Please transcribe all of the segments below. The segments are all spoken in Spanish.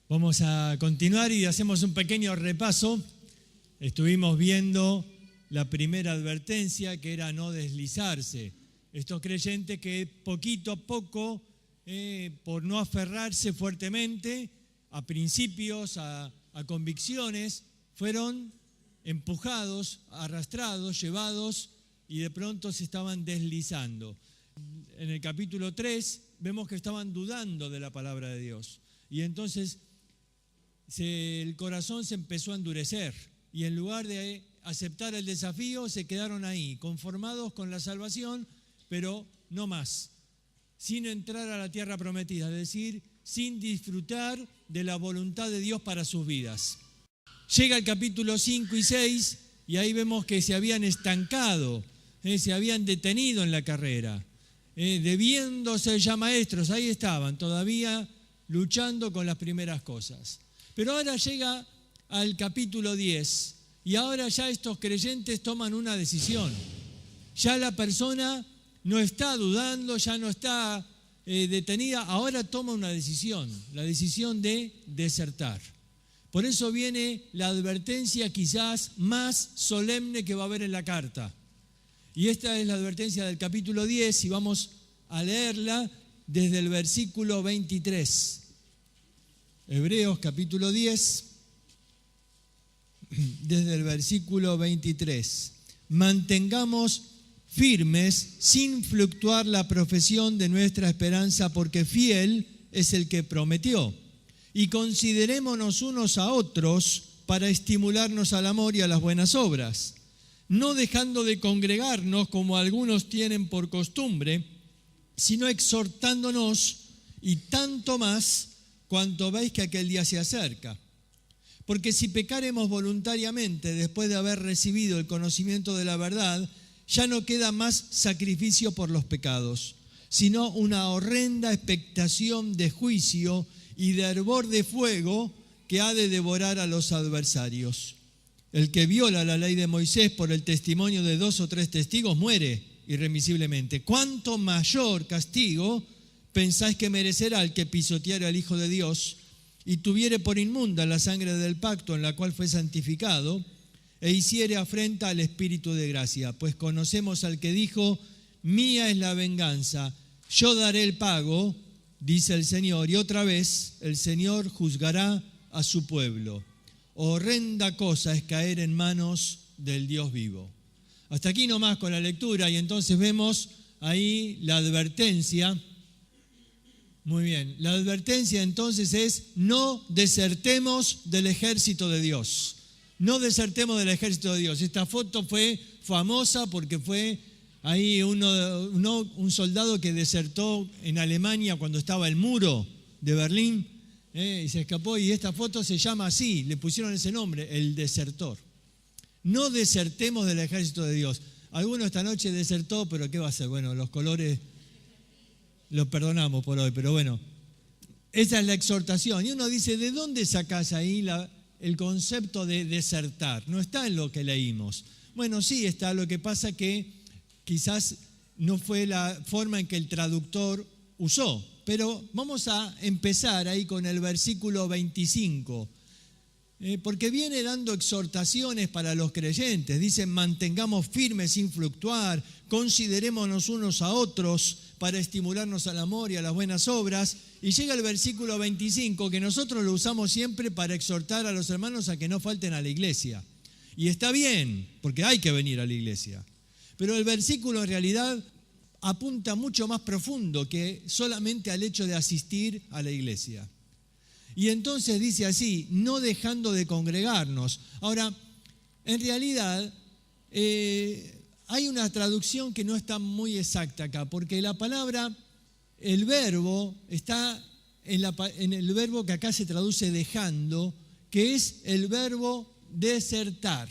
Vamos a continuar y hacemos un pequeño repaso. Estuvimos viendo la primera advertencia, que era no deslizarse. Estos creyentes que poquito a poco, por no aferrarse fuertemente a principios, a convicciones, fueron empujados, arrastrados, llevados y de pronto se estaban deslizando. En el capítulo 3 vemos que estaban dudando de la palabra de Dios y entonces el corazón se empezó a endurecer y en lugar de aceptar el desafío se quedaron ahí, conformados con la salvación, pero no más, sin entrar a la tierra prometida, es decir, sin disfrutar de la voluntad de Dios para sus vidas. Llega el capítulo 5 y 6 y ahí vemos que se habían estancado, se habían detenido en la carrera, debiéndose ya maestros, ahí estaban todavía luchando con las primeras cosas. Pero ahora llega al capítulo 10 y ahora ya estos creyentes toman una decisión. Ya la persona no está dudando, ya no está detenida, ahora toma una decisión, la decisión de desertar. Por eso viene la advertencia quizás más solemne que va a haber en la carta. Y esta es la advertencia del capítulo 10 y vamos a leerla desde el versículo 23. Hebreos capítulo 10, desde el versículo 23. Mantengamos firmes sin fluctuar la profesión de nuestra esperanza, porque fiel es el que prometió. Y considerémonos unos a otros para estimularnos al amor y a las buenas obras, no dejando de congregarnos como algunos tienen por costumbre, sino exhortándonos, y tanto más cuanto veis que aquel día se acerca. Porque si pecaremos voluntariamente después de haber recibido el conocimiento de la verdad, ya no queda más sacrificio por los pecados, sino una horrenda expectación de juicio y de hervor de fuego que ha de devorar a los adversarios. El que viola la ley de Moisés por el testimonio de 2 o 3 testigos muere irremisiblemente. ¿Cuánto mayor castigo pensáis que merecerá el que pisoteare al Hijo de Dios y tuviere por inmunda la sangre del pacto en la cual fue santificado e hiciere afrenta al Espíritu de gracia? Pues conocemos al que dijo: mía es la venganza, yo daré el pago, dice el Señor. Y otra vez el Señor juzgará a su pueblo. Horrenda cosa es caer en manos del Dios vivo. Hasta aquí nomás con la lectura y entonces vemos ahí la advertencia. Muy bien, la advertencia entonces es: no desertemos del ejército de Dios. No desertemos del ejército de Dios. Esta foto fue famosa porque fue ahí un soldado que desertó en Alemania cuando estaba el muro de Berlín, y se escapó, y esta foto se llama así, le pusieron ese nombre, el desertor. No desertemos del ejército de Dios. Alguno esta noche desertó, pero ¿qué va a hacer? Bueno, los colores los perdonamos por hoy, pero bueno, esa es la exhortación. Y uno dice, ¿de dónde sacás ahí el concepto de desertar? No está en lo que leímos. Bueno, sí está, lo que pasa que quizás no fue la forma en que el traductor usó, pero vamos a empezar ahí con el versículo 25, porque viene dando exhortaciones para los creyentes. Dice: mantengamos firmes sin fluctuar, considerémonos unos a otros para estimularnos al amor y a las buenas obras. Y llega el versículo 25, que nosotros lo usamos siempre para exhortar a los hermanos a que no falten a la iglesia. Y está bien, porque hay que venir a la iglesia. Pero el versículo en realidad apunta mucho más profundo que solamente al hecho de asistir a la iglesia. Y entonces dice así: no dejando de congregarnos. Ahora, en realidad, hay una traducción que no está muy exacta acá, porque la palabra, el verbo, está en el verbo que acá se traduce dejando, que es el verbo desertar.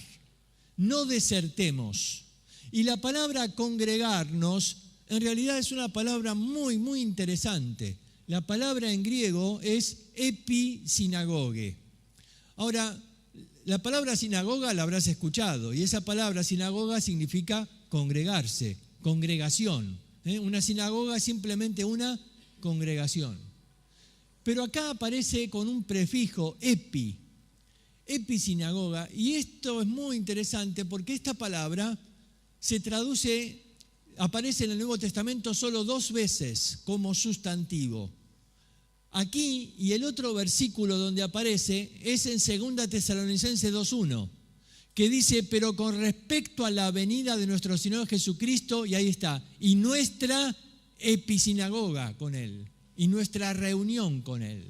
No desertemos. Y la palabra congregarnos en realidad es una palabra muy, muy interesante. La palabra en griego es episinagoge. Ahora, la palabra sinagoga la habrás escuchado, y esa palabra sinagoga significa congregarse, congregación. Una sinagoga es simplemente una congregación. Pero acá aparece con un prefijo, episinagoga, y esto es muy interesante porque esta palabra aparece en el Nuevo Testamento solo 2 veces como sustantivo. Aquí y el otro versículo donde aparece es en 2 Tesalonicenses 2:1, que dice, pero con respecto a la venida de nuestro Señor Jesucristo, y ahí está, y nuestra episinagoga con Él, y nuestra reunión con Él.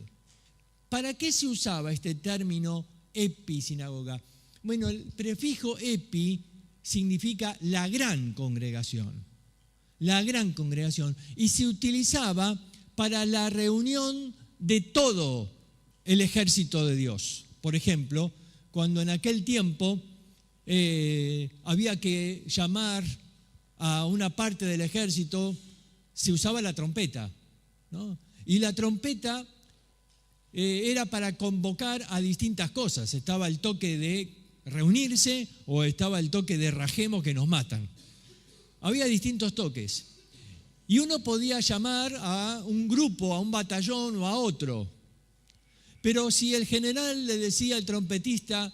¿Para qué se usaba este término episinagoga? Bueno, el prefijo epi significa la gran congregación, y se utilizaba para la reunión de todo el ejército de Dios. Por ejemplo, cuando en aquel tiempo había que llamar a una parte del ejército, se usaba la trompeta, ¿no? Y la trompeta era para convocar a distintas cosas. Estaba el toque de reunirse o estaba el toque de rajemos que nos matan. Había distintos toques. Y uno podía llamar a un grupo, a un batallón o a otro. Pero si el general le decía al trompetista,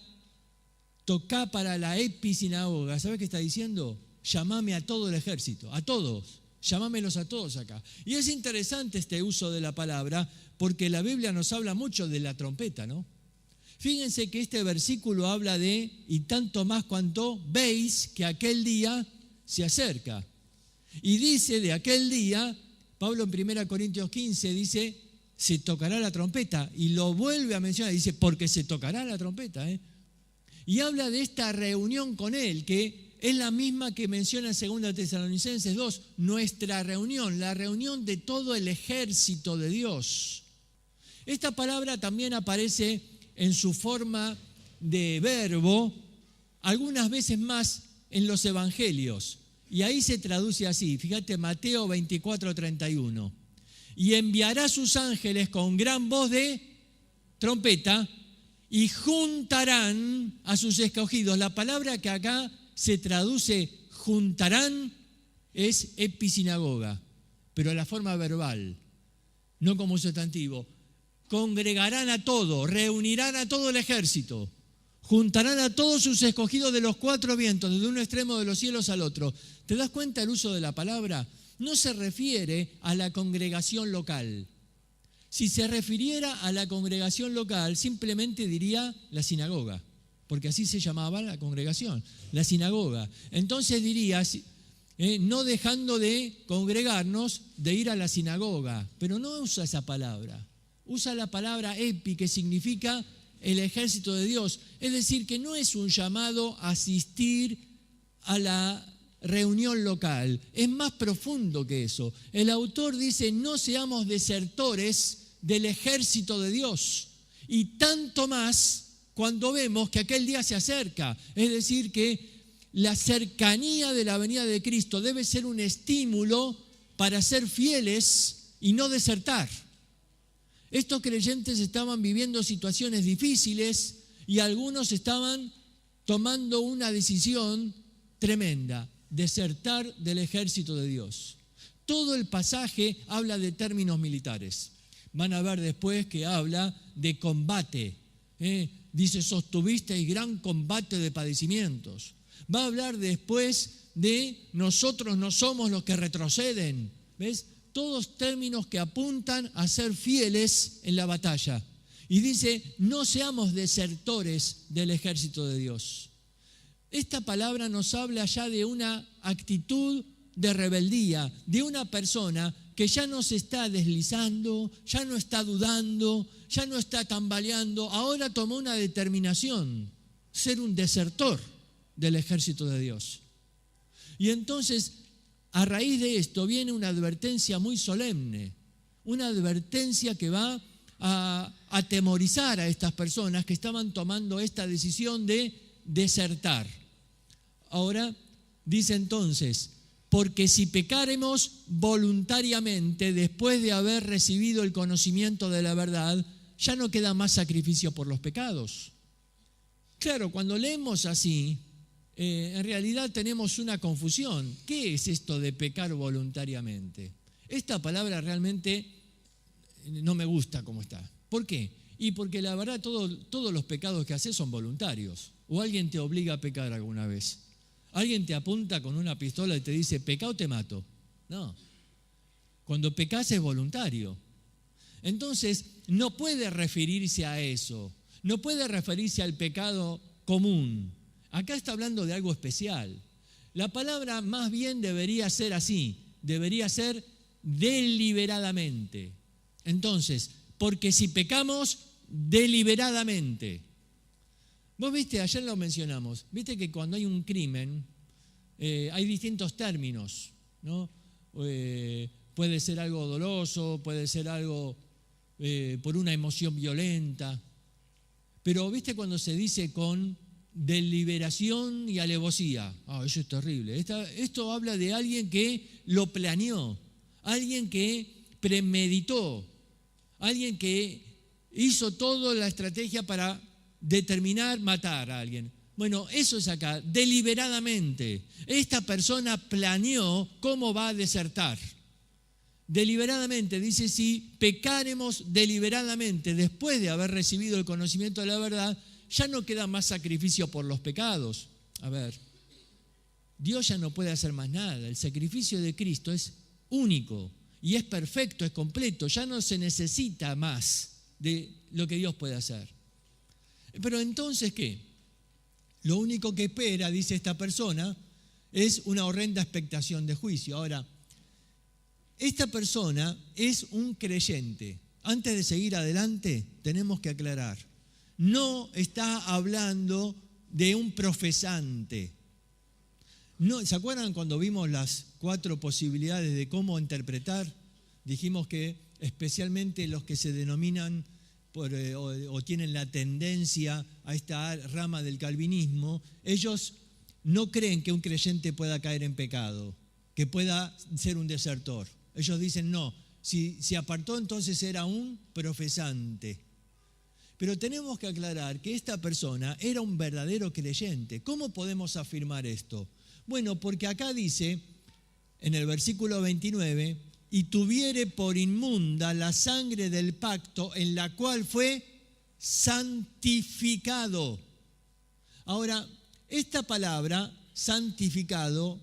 tocá para la episinagoga, ¿sabes qué está diciendo? Llamame a todo el ejército, a todos. Llamámelos a todos acá. Y es interesante este uso de la palabra porque la Biblia nos habla mucho de la trompeta, ¿no? Fíjense que este versículo habla de, y tanto más cuanto veis que aquel día se acerca. Y dice de aquel día, Pablo en 1 Corintios 15 dice, se tocará la trompeta. Y lo vuelve a mencionar, dice, porque se tocará la trompeta. Y habla de esta reunión con él, que es la misma que menciona en 2 Tesalonicenses 2, nuestra reunión, la reunión de todo el ejército de Dios. Esta palabra también aparece en su forma de verbo, algunas veces más en los evangelios. Y ahí se traduce así, fíjate, Mateo 24:31. Y enviará sus ángeles con gran voz de trompeta y juntarán a sus escogidos. La palabra que acá se traduce juntarán es episinagoga, pero la forma verbal, no como sustantivo. Congregarán a todo, reunirán a todo el ejército, juntarán a todos sus escogidos de los 4 vientos, desde un extremo de los cielos al otro. ¿Te das cuenta el uso de la palabra? No se refiere a la congregación local. Si se refiriera a la congregación local, simplemente diría la sinagoga, porque así se llamaba la congregación, la sinagoga. Entonces diría, no dejando de congregarnos, de ir a la sinagoga, pero no usa esa palabra. Usa la palabra epi, que significa el ejército de Dios. Es decir, que no es un llamado a asistir a la reunión local. Es más profundo que eso. El autor dice, no seamos desertores del ejército de Dios. Y tanto más cuando vemos que aquel día se acerca. Es decir, que la cercanía de la venida de Cristo debe ser un estímulo para ser fieles y no desertar. Estos creyentes estaban viviendo situaciones difíciles y algunos estaban tomando una decisión tremenda, desertar del ejército de Dios. Todo el pasaje habla de términos militares. Van a ver después que habla de combate. Dice, sostuvisteis gran combate de padecimientos. Va a hablar después de nosotros no somos los que retroceden. ¿Ves? Todos términos que apuntan a ser fieles en la batalla. Y dice, no seamos desertores del ejército de Dios. Esta palabra nos habla ya de una actitud de rebeldía, de una persona que ya no se está deslizando, ya no está dudando, ya no está tambaleando, ahora tomó una determinación, ser un desertor del ejército de Dios. Y entonces, a raíz de esto viene una advertencia muy solemne, una advertencia que va a atemorizar a estas personas que estaban tomando esta decisión de desertar. Ahora, dice entonces, porque si pecáremos voluntariamente después de haber recibido el conocimiento de la verdad, ya no queda más sacrificio por los pecados. Claro, cuando leemos así, en realidad tenemos una confusión. ¿Qué es esto de pecar voluntariamente? Esta palabra realmente no me gusta cómo está. ¿Por qué? Y porque la verdad todos los pecados que haces son voluntarios. ¿O alguien te obliga a pecar alguna vez? ¿Alguien te apunta con una pistola y te dice, peca o te mato? No. Cuando pecas es voluntario. Entonces, no puede referirse a eso. No puede referirse al pecado común. Acá está hablando de algo especial. La palabra más bien debería ser así. Debería ser deliberadamente. Entonces, porque si pecamos deliberadamente. Vos viste, ayer lo mencionamos, viste que cuando hay un crimen hay distintos términos, ¿no? Puede ser algo doloso, puede ser algo por una emoción violenta, pero viste cuando se dice con deliberación y alevosía, eso es terrible. Esto habla de alguien que lo planeó, alguien que premeditó, alguien que hizo toda la estrategia para determinar matar a alguien. Bueno, eso es acá, deliberadamente. Esta persona planeó cómo va a desertar. Deliberadamente, dice, si pecáremos deliberadamente después de haber recibido el conocimiento de la verdad, ya no queda más sacrificio por los pecados. A ver, Dios ya no puede hacer más nada. El sacrificio de Cristo es único y es perfecto, es completo. Ya no se necesita más de lo que Dios puede hacer. Pero entonces, ¿qué? Lo único que espera, dice esta persona, es una horrenda expectación de juicio. Ahora, esta persona es un creyente. Antes de seguir adelante, tenemos que aclarar. No está hablando de un profesante. No, ¿se acuerdan cuando vimos las 4 posibilidades de cómo interpretar? Dijimos que especialmente los que se denominan o tienen la tendencia a esta rama del calvinismo, ellos no creen que un creyente pueda caer en pecado, que pueda ser un desertor. Ellos dicen, no, si se apartó entonces era un profesante. Pero tenemos que aclarar que esta persona era un verdadero creyente. ¿Cómo podemos afirmar esto? Bueno, porque acá dice, en el versículo 29, y tuviere por inmunda la sangre del pacto en la cual fue santificado. Ahora, esta palabra, santificado,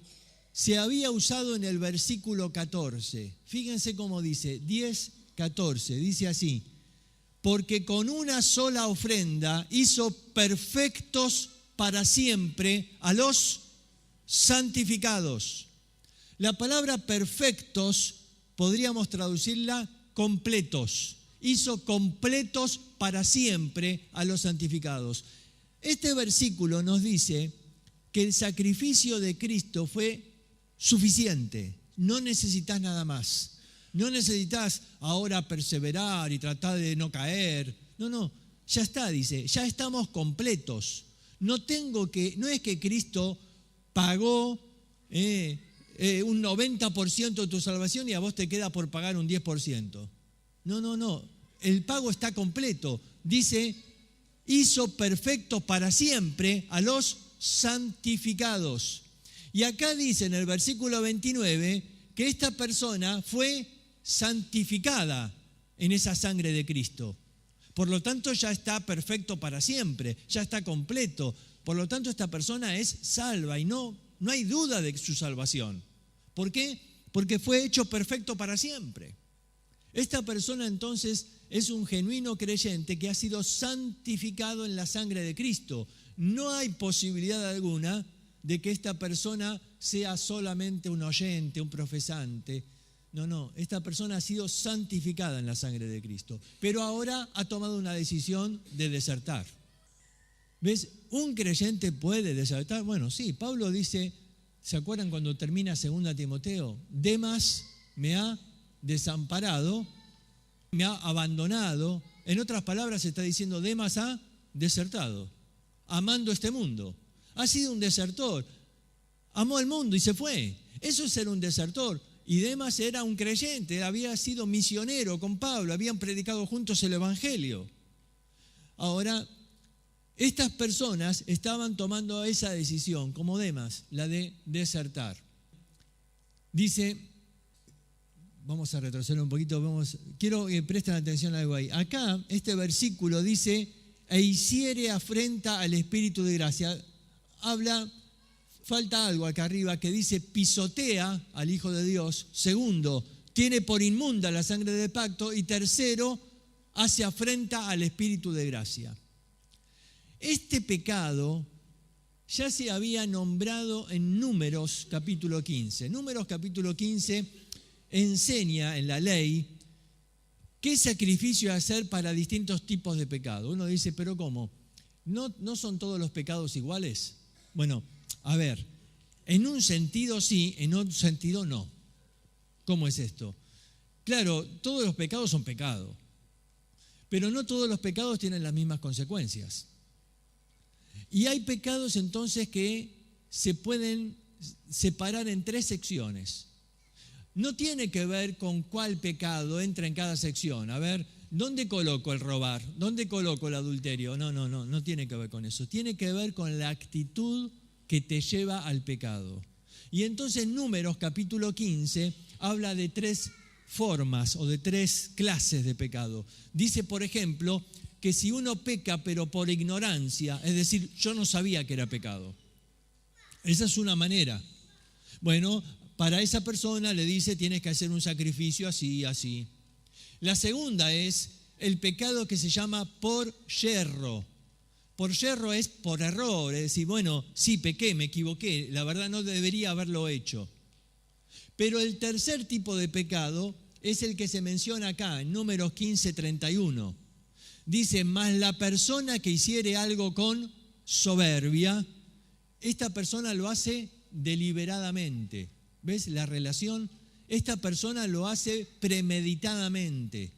se había usado en el versículo 14. Fíjense cómo dice, 10, 14, dice así, porque con una sola ofrenda hizo perfectos para siempre a los santificados. La palabra perfectos podríamos traducirla completos. Hizo completos para siempre a los santificados. Este versículo nos dice que el sacrificio de Cristo fue suficiente. No necesitas nada más. No necesitas ahora perseverar y tratar de no caer. No, ya está, dice, ya estamos completos. No es que Cristo pagó un 90% de tu salvación y a vos te queda por pagar un 10%. No. El pago está completo. Dice, hizo perfecto para siempre a los santificados. Y acá dice en el versículo 29 que esta persona fue santificada en esa sangre de Cristo. Por lo tanto, ya está perfecto para siempre, ya está completo. Por lo tanto, esta persona es salva y no hay duda de su salvación. ¿Por qué? Porque fue hecho perfecto para siempre. Esta persona entonces es un genuino creyente que ha sido santificado en la sangre de Cristo. No hay posibilidad alguna de que esta persona sea solamente un oyente, un profesante. No, esta persona ha sido santificada en la sangre de Cristo, pero ahora ha tomado una decisión de desertar. ¿Ves? ¿Un creyente puede desertar? Bueno, sí, Pablo dice, ¿se acuerdan cuando termina 2 Timoteo? Demas me ha desamparado, me ha abandonado. En otras palabras, está diciendo, Demas ha desertado, amando este mundo. Ha sido un desertor, amó el mundo y se fue. Eso es ser un desertor. Y Demas era un creyente, había sido misionero con Pablo, habían predicado juntos el Evangelio. Ahora, estas personas estaban tomando esa decisión, como Demas, la de desertar. Dice, vamos a retroceder un poquito. Quiero que presten atención a algo ahí. Acá, este versículo dice, e hiciere afrenta al Espíritu de gracia. Falta algo acá arriba que dice, pisotea al Hijo de Dios. Segundo, tiene por inmunda la sangre del pacto. Y tercero, hace afrenta al Espíritu de gracia. Este pecado ya se había nombrado en Números capítulo 15. Números capítulo 15 enseña en la ley qué sacrificio hacer para distintos tipos de pecado. Uno dice, ¿pero cómo? ¿No son todos los pecados iguales? Bueno, a ver, en un sentido sí, en otro sentido no. ¿Cómo es esto? Claro, todos los pecados son pecados, pero no todos los pecados tienen las mismas consecuencias. Y hay pecados entonces que se pueden separar en 3 secciones. No tiene que ver con cuál pecado entra en cada sección. A ver, ¿dónde coloco el robar? ¿Dónde coloco el adulterio? No tiene que ver con eso. Tiene que ver con la actitud que te lleva al pecado. Y entonces Números capítulo 15 habla de 3 formas o de 3 clases de pecado. Dice, por ejemplo, que si uno peca pero por ignorancia, es decir, yo no sabía que era pecado. Esa es una manera. Bueno, para esa persona le dice, tienes que hacer un sacrificio así, así. La segunda es el pecado que se llama por yerro. Por yerro es por error, es decir, bueno, sí, pequé, me equivoqué, la verdad no debería haberlo hecho. Pero el tercer tipo de pecado es el que se menciona acá, en Números 15:31. Dice, mas la persona que hiciere algo con soberbia, esta persona lo hace deliberadamente. ¿Ves la relación? Esta persona lo hace premeditadamente.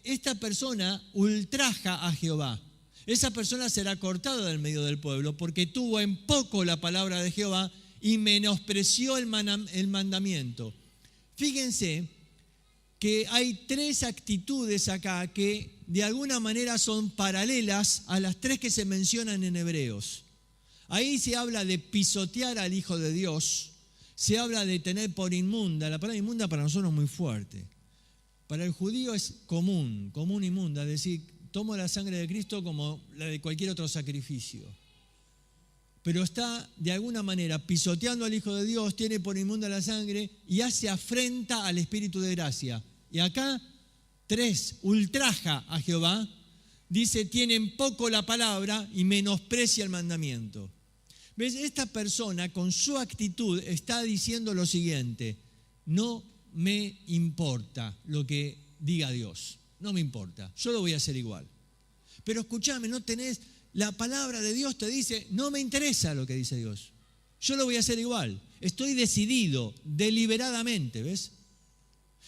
Esta persona ultraja a Jehová. Esa persona será cortada del medio del pueblo porque tuvo en poco la palabra de Jehová y menospreció el mandamiento. Fíjense que hay 3 actitudes acá que de alguna manera son paralelas a las 3 que se mencionan en Hebreos. Ahí se habla de pisotear al Hijo de Dios, se habla de tener por inmunda. La palabra inmunda para nosotros es muy fuerte. Para el judío es común inmunda, es decir, tomo la sangre de Cristo como la de cualquier otro sacrificio. Pero está de alguna manera pisoteando al Hijo de Dios, tiene por inmunda la sangre y hace afrenta al Espíritu de gracia. Y acá 3, ultraja a Jehová, dice, tienen poco la palabra y menosprecia el mandamiento. ¿Ves? Esta persona con su actitud está diciendo lo siguiente, no me importa lo que diga Dios, no me importa, yo lo voy a hacer igual. Pero escúchame, no tenés, la palabra de Dios te dice, no me interesa lo que dice Dios, yo lo voy a hacer igual, estoy decidido, deliberadamente, ¿ves?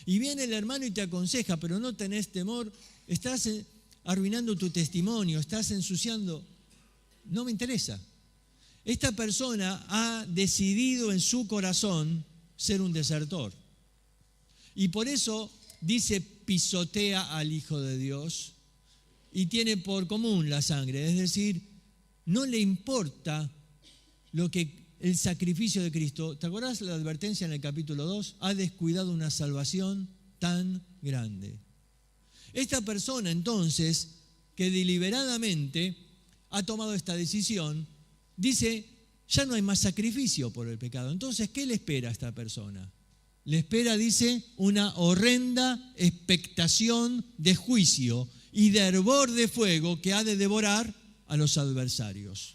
Y viene el hermano y te aconseja, pero no tenés temor, estás arruinando tu testimonio, estás ensuciando, no me interesa. Esta persona ha decidido en su corazón ser un desertor. Y por eso dice, pisotea al Hijo de Dios y tiene por común la sangre. Es decir, no le importa el sacrificio de Cristo. ¿Te acordás la advertencia en el capítulo 2? Ha descuidado una salvación tan grande. Esta persona entonces, que deliberadamente ha tomado esta decisión, dice, ya no hay más sacrificio por el pecado. Entonces, ¿qué le espera a esta persona? Le espera, dice, una horrenda expectación de juicio y de hervor de fuego que ha de devorar a los adversarios.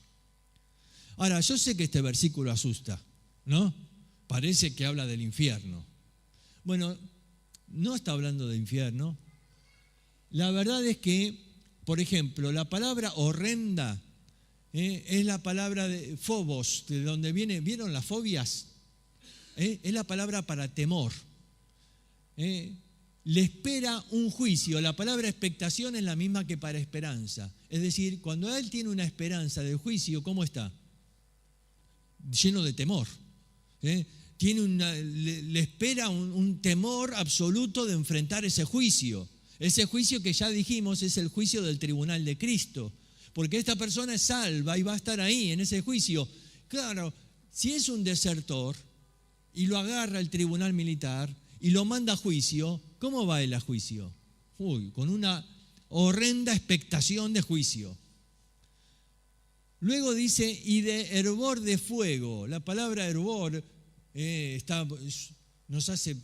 Ahora, yo sé que este versículo asusta, ¿no? Parece que habla del infierno. Bueno, no está hablando de infierno. La verdad es que, por ejemplo, la palabra horrenda es la palabra de phobos, de donde viene, ¿vieron las fobias? Es la palabra para temor. Le espera un juicio. La palabra expectación es la misma que para esperanza. Es decir, cuando él tiene una esperanza de juicio, ¿cómo está? Lleno de temor. Le espera un temor absoluto de enfrentar ese juicio. Ese juicio que ya dijimos es el juicio del tribunal de Cristo. Porque esta persona es salva y va a estar ahí en ese juicio. Claro, si es un desertor y lo agarra el tribunal militar y lo manda a juicio, ¿cómo va él a juicio? Con una horrenda expectación de juicio. Luego dice, y de hervor de fuego. La palabra hervor nos hace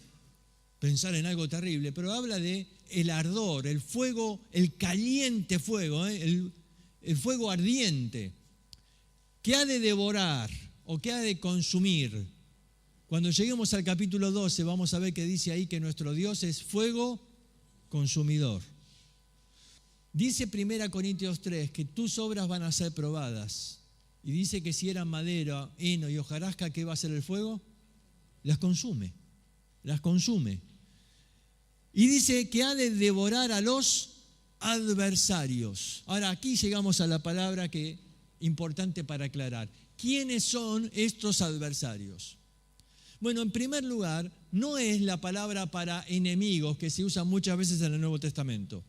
pensar en algo terrible, pero habla de el ardor, el fuego, el caliente fuego, el fuego ardiente, que ha de devorar o que ha de consumir. Cuando lleguemos al capítulo 12 vamos a ver que dice ahí que nuestro Dios es fuego consumidor. Dice 1 Corintios 3 que tus obras van a ser probadas. Y dice que si eran madera, heno y hojarasca, ¿qué va a hacer el fuego? Las consume. Y dice que ha de devorar a los adversarios. Ahora, aquí llegamos a la palabra que importante para aclarar. ¿Quiénes son estos adversarios? Bueno, en primer lugar, no es la palabra para enemigos que se usa muchas veces en el Nuevo Testamento.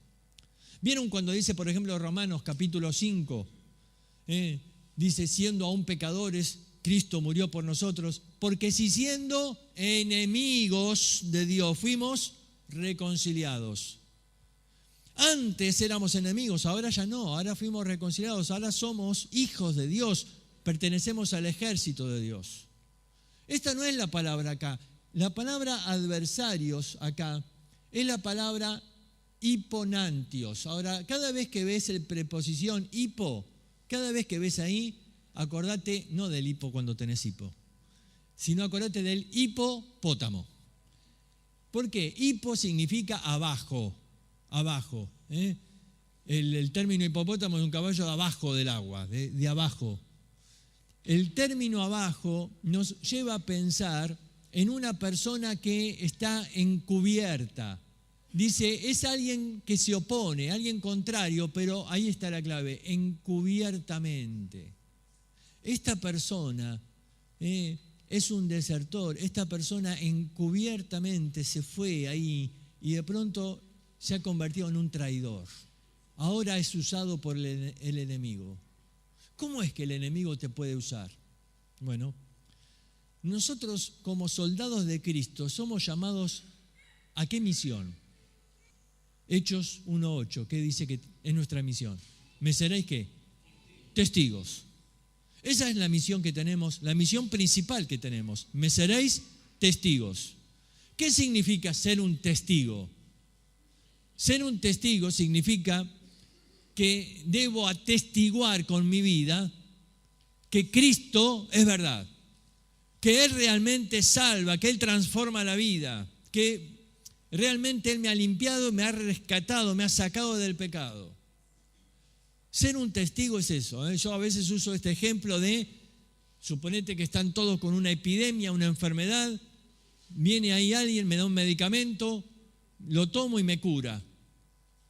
¿Vieron cuando dice, por ejemplo, Romanos capítulo 5? Dice, siendo aún pecadores, Cristo murió por nosotros, porque si siendo enemigos de Dios fuimos reconciliados. Antes éramos enemigos, ahora ya no, ahora fuimos reconciliados, ahora somos hijos de Dios, pertenecemos al ejército de Dios. Esta no es la palabra acá. La palabra adversarios acá es la palabra hiponantios. Ahora, cada vez que ves el preposición hipo, cada vez que ves ahí, acordate no del hipo cuando tenés hipo, sino acordate del hipopótamo. ¿Por qué? Hipo significa abajo. El término hipopótamo es un caballo abajo del agua, de abajo. El término abajo nos lleva a pensar en una persona que está encubierta. Dice, es alguien que se opone, alguien contrario, pero ahí está la clave, encubiertamente. Esta persona es un desertor, esta persona encubiertamente se fue ahí y de pronto se ha convertido en un traidor. Ahora es usado por el enemigo. ¿Cómo es que el enemigo te puede usar? Bueno, nosotros como soldados de Cristo somos llamados ¿a qué misión? Hechos 1:8, ¿qué dice que es nuestra misión? ¿Me seréis qué? Testigos. Esa es la misión que tenemos, la misión principal que tenemos. Me seréis testigos. ¿Qué significa ser un testigo? Ser un testigo significa que debo atestiguar con mi vida que Cristo es verdad, que Él realmente salva, que Él transforma la vida, que realmente Él me ha limpiado, me ha rescatado, me ha sacado del pecado. Ser un testigo es eso. Yo a veces uso este ejemplo de, suponete que están todos con una epidemia, una enfermedad, viene ahí alguien, me da un medicamento, lo tomo y me cura.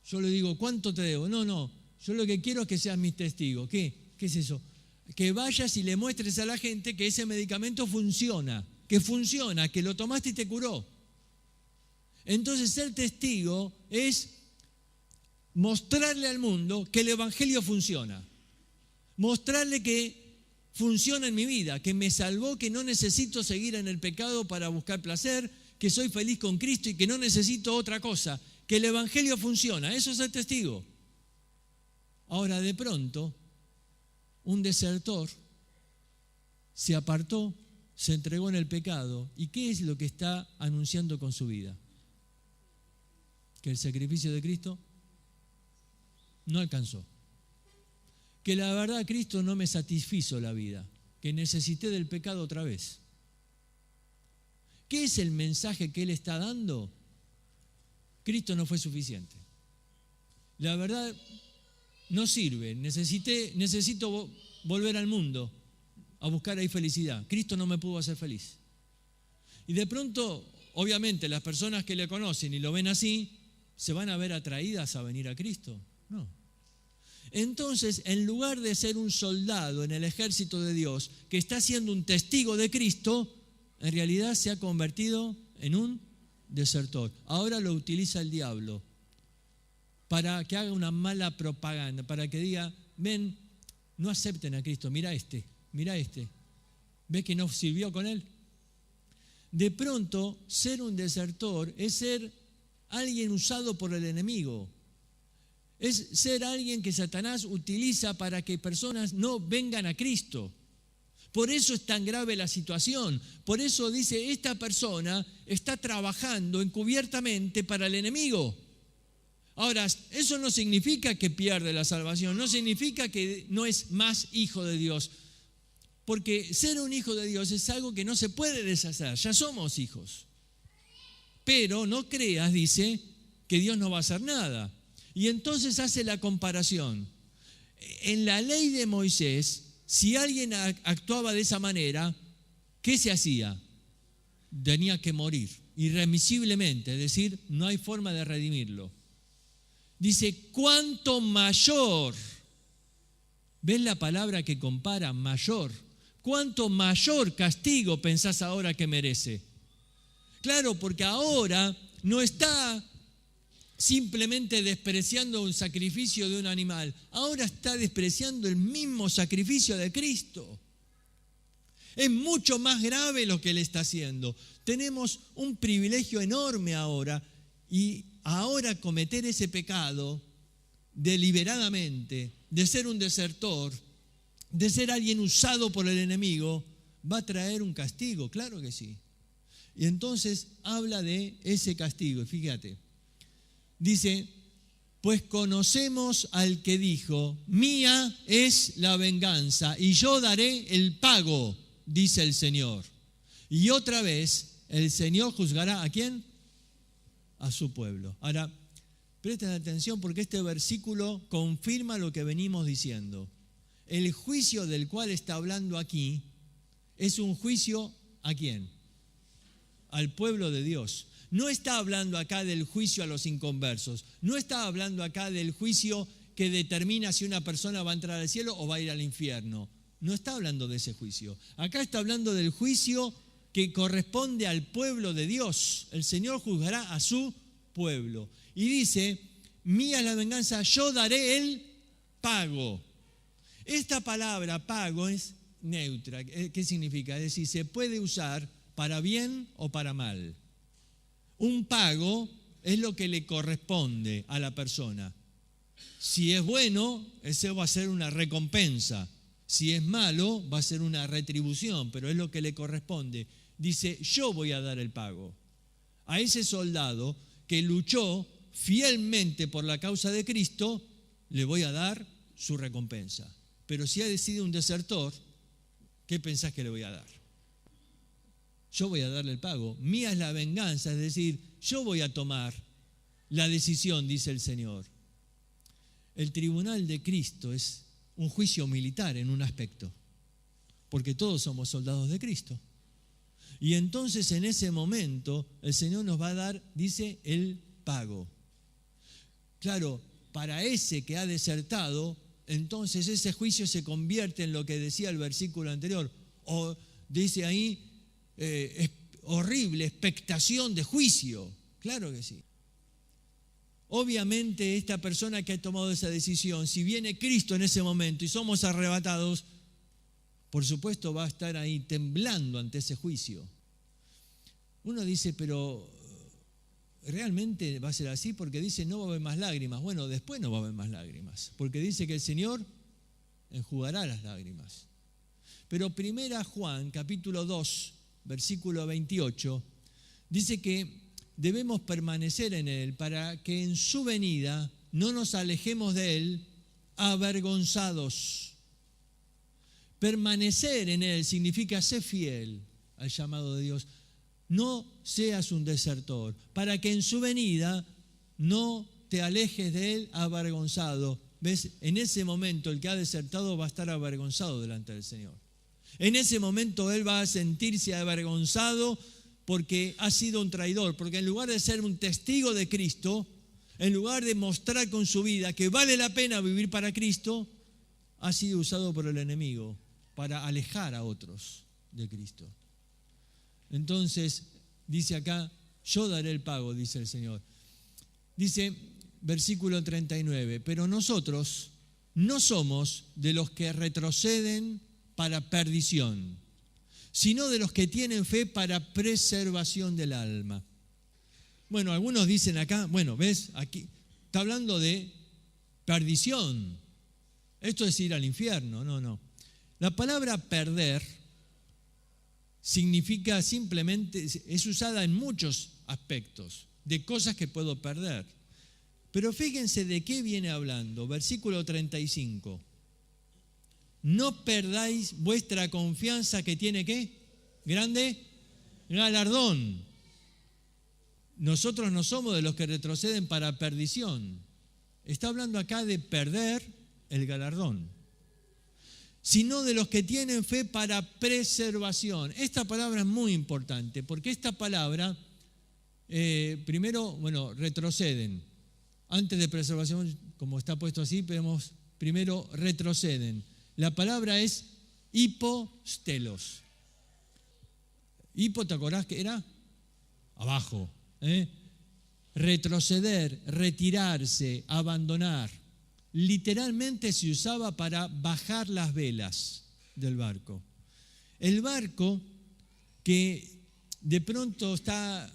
Yo le digo, ¿cuánto te debo? No, yo lo que quiero es que seas mi testigo. ¿Qué es eso? Que vayas y le muestres a la gente que ese medicamento funciona, que lo tomaste y te curó. Entonces ser testigo es mostrarle al mundo que el Evangelio funciona, mostrarle que funciona en mi vida, que me salvó, que no necesito seguir en el pecado para buscar placer, que soy feliz con Cristo y que no necesito otra cosa, que el Evangelio funciona. Eso es ser testigo. Ahora, de pronto, un desertor se apartó, se entregó en el pecado. ¿Y qué es lo que está anunciando con su vida? Que el sacrificio de Cristo no alcanzó. Que la verdad Cristo no me satisfizo la vida, que necesité del pecado otra vez. ¿Qué es el mensaje que Él está dando? Cristo no fue suficiente. La verdad no sirve, necesito volver al mundo a buscar ahí felicidad. Cristo no me pudo hacer feliz. Y de pronto, obviamente, las personas que le conocen y lo ven así, ¿se van a ver atraídas a venir a Cristo? No. Entonces, en lugar de ser un soldado en el ejército de Dios que está siendo un testigo de Cristo, en realidad se ha convertido en un desertor. Ahora lo utiliza el diablo para que haga una mala propaganda, para que diga, ven, no acepten a Cristo, mira este. ¿Ves que no sirvió con él? De pronto, ser un desertor es ser alguien usado por el enemigo. Es ser alguien que Satanás utiliza para que personas no vengan a Cristo. Por eso es tan grave la situación. Por eso dice, esta persona está trabajando encubiertamente para el enemigo. Ahora, eso no significa que pierde la salvación, no significa que no es más hijo de Dios. Porque ser un hijo de Dios es algo que no se puede deshacer, ya somos hijos. Pero no creas, dice, que Dios no va a hacer nada. Y entonces hace la comparación. En la ley de Moisés, si alguien actuaba de esa manera, ¿qué se hacía? Tenía que morir, irremisiblemente, es decir, no hay forma de redimirlo. Dice, ¿cuánto mayor? ¿Ves la palabra que compara? Mayor. ¿Cuánto mayor castigo pensás ahora que merece? Claro, porque ahora no está simplemente despreciando un sacrificio de un animal, ahora está despreciando el mismo sacrificio de Cristo. Es mucho más grave lo que él está haciendo. Tenemos un privilegio enorme ahora, y ahora cometer ese pecado deliberadamente, de ser un desertor, de ser alguien usado por el enemigo, va a traer un castigo, claro que sí. Y entonces habla de ese castigo, fíjate. Dice, pues conocemos al que dijo, mía es la venganza y yo daré el pago, dice el Señor. Y otra vez, el Señor juzgará ¿a quién? A su pueblo. Ahora, presten atención porque este versículo confirma lo que venimos diciendo. El juicio del cual está hablando aquí es un juicio ¿a quién? Al pueblo de Dios. No está hablando acá del juicio a los inconversos. No está hablando acá del juicio que determina si una persona va a entrar al cielo o va a ir al infierno. No está hablando de ese juicio. Acá está hablando del juicio que corresponde al pueblo de Dios. El Señor juzgará a su pueblo. Y dice, mía es la venganza, yo daré el pago. Esta palabra pago es neutra. ¿Qué significa? Es decir, se puede usar para bien o para mal. Un pago es lo que le corresponde a la persona. Si es bueno, ese va a ser una recompensa. Si es malo, va a ser una retribución, pero es lo que le corresponde. Dice, yo voy a dar el pago. A ese soldado que luchó fielmente por la causa de Cristo, le voy a dar su recompensa. Pero si ha sido un desertor, ¿qué pensás que le voy a dar? Yo voy a darle el pago. Mía es la venganza, es decir, yo voy a tomar la decisión, dice el Señor. El tribunal de Cristo es un juicio militar en un aspecto, porque todos somos soldados de Cristo. Y entonces en ese momento el Señor nos va a dar, dice, el pago. Claro, para ese que ha desertado, entonces ese juicio se convierte en lo que decía el versículo anterior. O dice ahí, horrible expectación de juicio. Claro que sí. Obviamente esta persona que ha tomado esa decisión, si viene Cristo en ese momento y somos arrebatados, por supuesto va a estar ahí temblando ante ese juicio. Uno dice, pero ¿realmente va a ser así? Porque dice no va a haber más lágrimas. Bueno, después no va a haber más lágrimas, porque dice que el Señor enjugará las lágrimas. Pero 1 Juan, capítulo 2, versículo 28, dice que debemos permanecer en Él para que en su venida no nos alejemos de Él avergonzados. Permanecer en Él significa ser fiel al llamado de Dios. No seas un desertor, para que en su venida no te alejes de Él avergonzado. ¿Ves? En ese momento el que ha desertado va a estar avergonzado delante del Señor. En ese momento él va a sentirse avergonzado porque ha sido un traidor, porque en lugar de ser un testigo de Cristo, en lugar de mostrar con su vida que vale la pena vivir para Cristo, ha sido usado por el enemigo para alejar a otros de Cristo. Entonces, dice acá, yo daré el pago, dice el Señor. Dice, versículo 39, pero nosotros no somos de los que retroceden para perdición, sino de los que tienen fe para preservación del alma. Bueno, algunos dicen acá, bueno, ¿ves? Aquí está hablando de perdición. Esto es ir al infierno. No. La palabra perder significa simplemente, es usada en muchos aspectos, de cosas que puedo perder. Pero fíjense de qué viene hablando. Versículo 35. No perdáis vuestra confianza, que tiene ¿qué? Grande galardón. Nosotros no somos de los que retroceden para perdición. Está hablando acá de perder el galardón, sino de los que tienen fe para preservación. Esta palabra es muy importante, porque esta palabra, primero, retroceden. Antes de preservación, como está puesto así, vemos primero retroceden. La palabra es hipostelos. Hipo, ¿te acordás que era? Abajo. Retroceder, retirarse, abandonar. Literalmente se usaba para bajar las velas del barco. El barco que de pronto está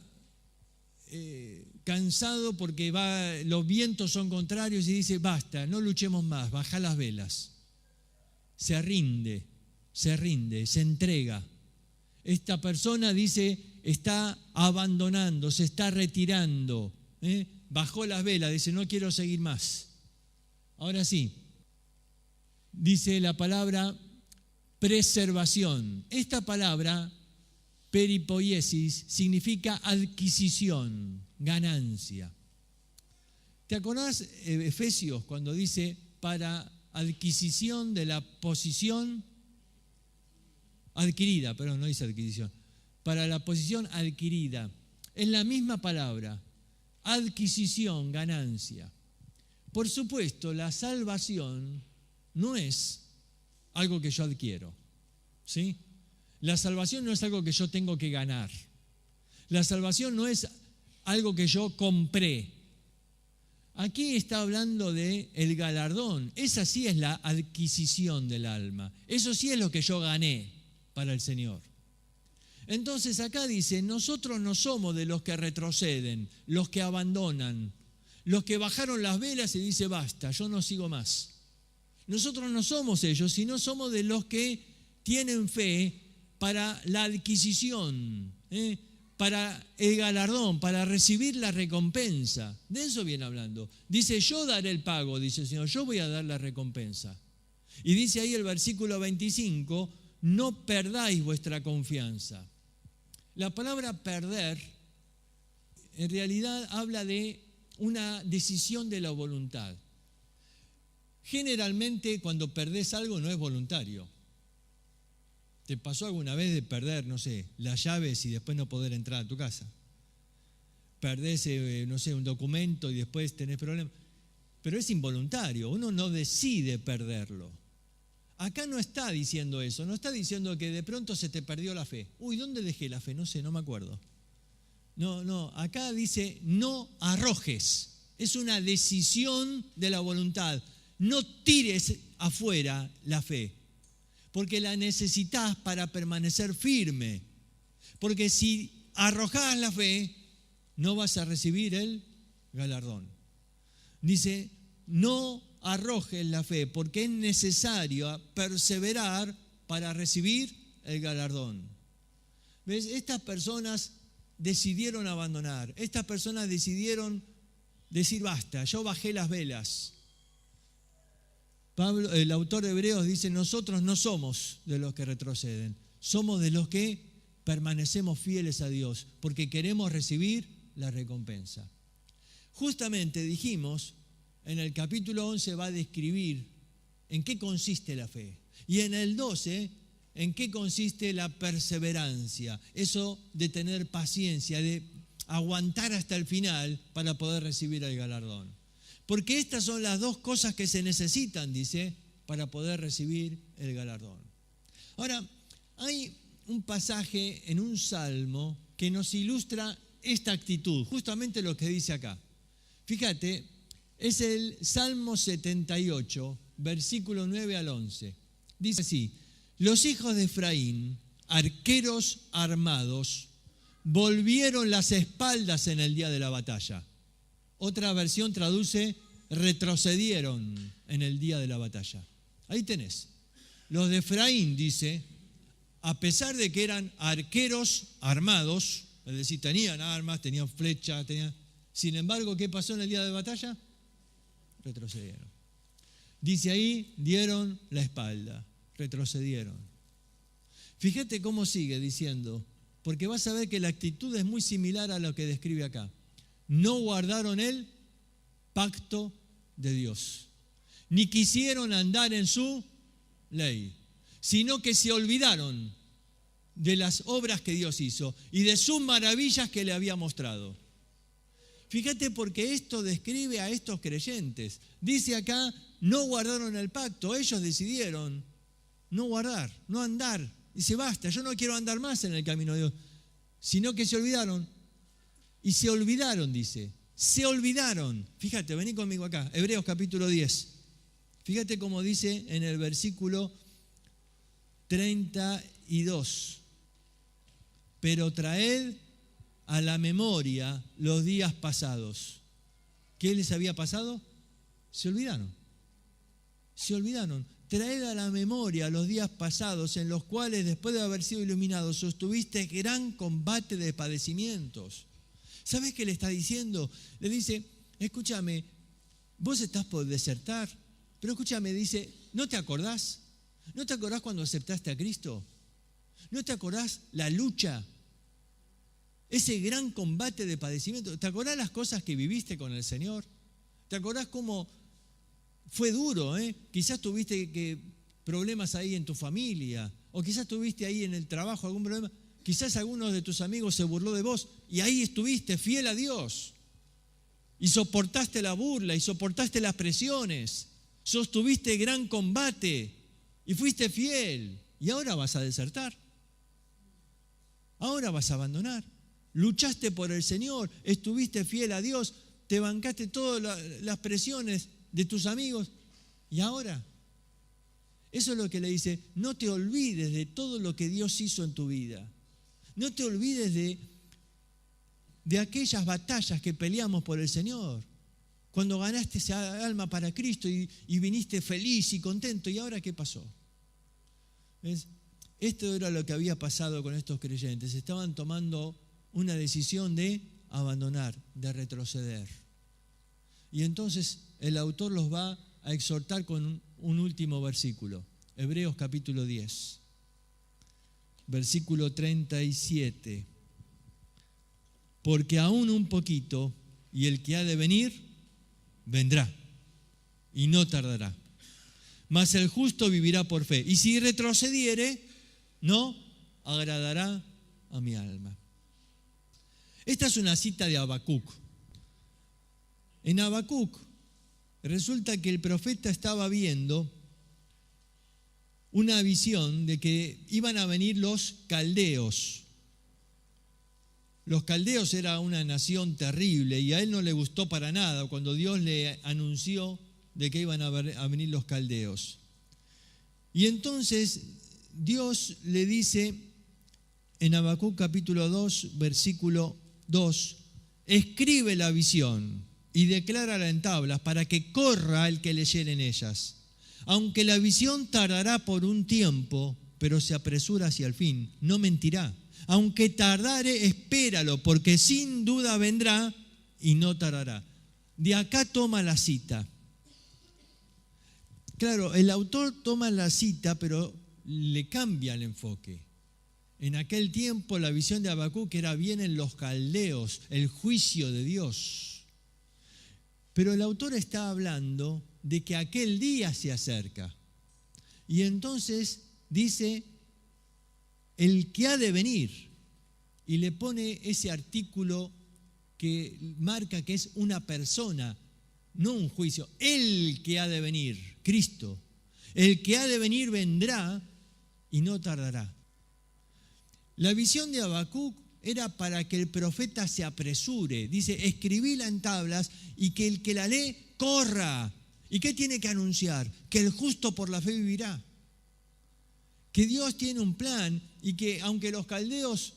cansado porque los vientos son contrarios y dice, basta, no luchemos más, baja las velas. Se rinde, se entrega. Esta persona dice, está abandonando, se está retirando, bajó las velas, dice, no quiero seguir más. Ahora sí, dice la palabra preservación. Esta palabra, peripoiesis, significa adquisición, ganancia. ¿Te acordás, Efesios, cuando dice para adquisición de la posición adquirida? Perdón, no dice adquisición. Para la posición adquirida. Es la misma palabra, adquisición, ganancia. Por supuesto, la salvación no es algo que yo adquiero, ¿sí? La salvación no es algo que yo tengo que ganar. La salvación no es algo que yo compré. Aquí está hablando de el galardón. Esa sí es la adquisición del alma. Eso sí es lo que yo gané para el Señor. Entonces acá dice, nosotros no somos de los que retroceden, los que abandonan, los que bajaron las velas y dice, basta, yo no sigo más. Nosotros no somos ellos, sino somos de los que tienen fe para la adquisición, para el galardón, para recibir la recompensa. De eso viene hablando. Dice, yo daré el pago, dice el Señor, yo voy a dar la recompensa. Y dice ahí el versículo 25, no perdáis vuestra confianza. La palabra perder en realidad habla de una decisión de la voluntad. Generalmente cuando perdés algo no es voluntario. ¿Te pasó alguna vez de perder, no sé, las llaves y después no poder entrar a tu casa? Perdés, no sé, un documento y después tenés problemas. Pero es involuntario, uno no decide perderlo. Acá no está diciendo eso, no está diciendo que de pronto se te perdió la fe. Uy, ¿dónde dejé la fe? No sé, no me acuerdo. No, acá dice no arrojes. Es una decisión de la voluntad. No tires afuera la fe, porque la necesitas para permanecer firme. Porque si arrojás la fe, no vas a recibir el galardón. Dice, no arrojes la fe, porque es necesario perseverar para recibir el galardón. ¿Ves? Estas personas decidieron abandonar. Estas personas decidieron decir, basta, yo bajé las velas. Pablo, el autor de Hebreos, dice, nosotros no somos de los que retroceden, somos de los que permanecemos fieles a Dios, porque queremos recibir la recompensa. Justamente dijimos, en el capítulo 11 va a describir en qué consiste la fe. Y en el 12, en qué consiste la perseverancia. Eso de tener paciencia, de aguantar hasta el final para poder recibir el galardón. Porque estas son las dos cosas que se necesitan, dice, para poder recibir el galardón. Ahora, hay un pasaje en un salmo que nos ilustra esta actitud, justamente lo que dice acá. Fíjate, es el Salmo 78, versículo 9 al 11. Dice así, los hijos de Efraín arqueros armados volvieron las espaldas en el día de la batalla. Otra versión traduce, retrocedieron en el día de la batalla. Ahí tenés. Los de Efraín, dice, a pesar de que eran arqueros armados, es decir, tenían armas, tenían flechas, sin embargo, ¿qué pasó en el día de batalla? Retrocedieron. Dice ahí, dieron la espalda, retrocedieron. Fíjate cómo sigue diciendo, porque vas a ver que la actitud es muy similar a lo que describe acá. No guardaron el pacto de Dios, ni quisieron andar en su ley, sino que se olvidaron de las obras que Dios hizo y de sus maravillas que le había mostrado. Fíjate, porque esto describe a estos creyentes. Dice acá, no guardaron el pacto, ellos decidieron no guardar, no andar. Dice, basta, yo no quiero andar más en el camino de Dios, sino que se olvidaron. Y se olvidaron, dice, se olvidaron. Fíjate, vení conmigo acá, Hebreos capítulo 10. Fíjate cómo dice en el versículo 32. Pero traed a la memoria los días pasados. ¿Qué les había pasado? Se olvidaron. Se olvidaron. Traed a la memoria los días pasados en los cuales, después de haber sido iluminados, sostuviste gran combate de padecimientos. ¿Sabes qué le está diciendo? Le dice, escúchame, vos estás por desertar, pero escúchame, dice, ¿no te acordás? ¿No te acordás cuando aceptaste a Cristo? ¿No te acordás la lucha? Ese gran combate de padecimiento. ¿Te acordás las cosas que viviste con el Señor? ¿Te acordás cómo fue duro? Quizás tuviste problemas ahí en tu familia, o quizás tuviste ahí en el trabajo algún problema. Quizás alguno de tus amigos se burló de vos y ahí estuviste fiel a Dios. Y soportaste la burla y soportaste las presiones. Sostuviste gran combate y fuiste fiel. Y ahora vas a desertar. Ahora vas a abandonar. Luchaste por el Señor, estuviste fiel a Dios, te bancaste todas las presiones de tus amigos. ¿Y ahora? Eso es lo que le dice, no te olvides de todo lo que Dios hizo en tu vida. No te olvides de aquellas batallas que peleamos por el Señor. Cuando ganaste esa alma para Cristo y viniste feliz y contento. ¿Y ahora qué pasó? ¿Ves? Esto era lo que había pasado con estos creyentes. Estaban tomando una decisión de abandonar, de retroceder. Y entonces el autor los va a exhortar con un último versículo. Hebreos capítulo 10. Versículo 37. Porque aún un poquito, y el que ha de venir, vendrá, y no tardará. Mas el justo vivirá por fe. Y si retrocediere, no agradará a mi alma. Esta es una cita de Habacuc. En Habacuc resulta que el profeta estaba viendo una visión de que iban a venir los caldeos. Los caldeos era una nación terrible y a él no le gustó para nada cuando Dios le anunció de que iban a venir los caldeos. Y entonces Dios le dice en Habacuc capítulo 2, versículo 2, escribe la visión y declárala en tablas para que corra el que leyere en ellas. Aunque la visión tardará por un tiempo, pero se apresura hacia el fin, no mentirá. Aunque tardare, espéralo, porque sin duda vendrá y no tardará. De acá toma la cita. Claro, el autor toma la cita, pero le cambia el enfoque. En aquel tiempo la visión de Habacuc era vienen los caldeos, el juicio de Dios. Pero el autor está hablando de que aquel día se acerca. Y entonces dice, el que ha de venir, y le pone ese artículo que marca que es una persona, no un juicio, el que ha de venir, Cristo. El que ha de venir vendrá y no tardará. La visión de Habacuc era para que el profeta se apresure. Dice, escribíla en tablas y que el que la lee corra. ¿Y qué tiene que anunciar? Que el justo por la fe vivirá. que Dios tiene un plan y que aunque los caldeos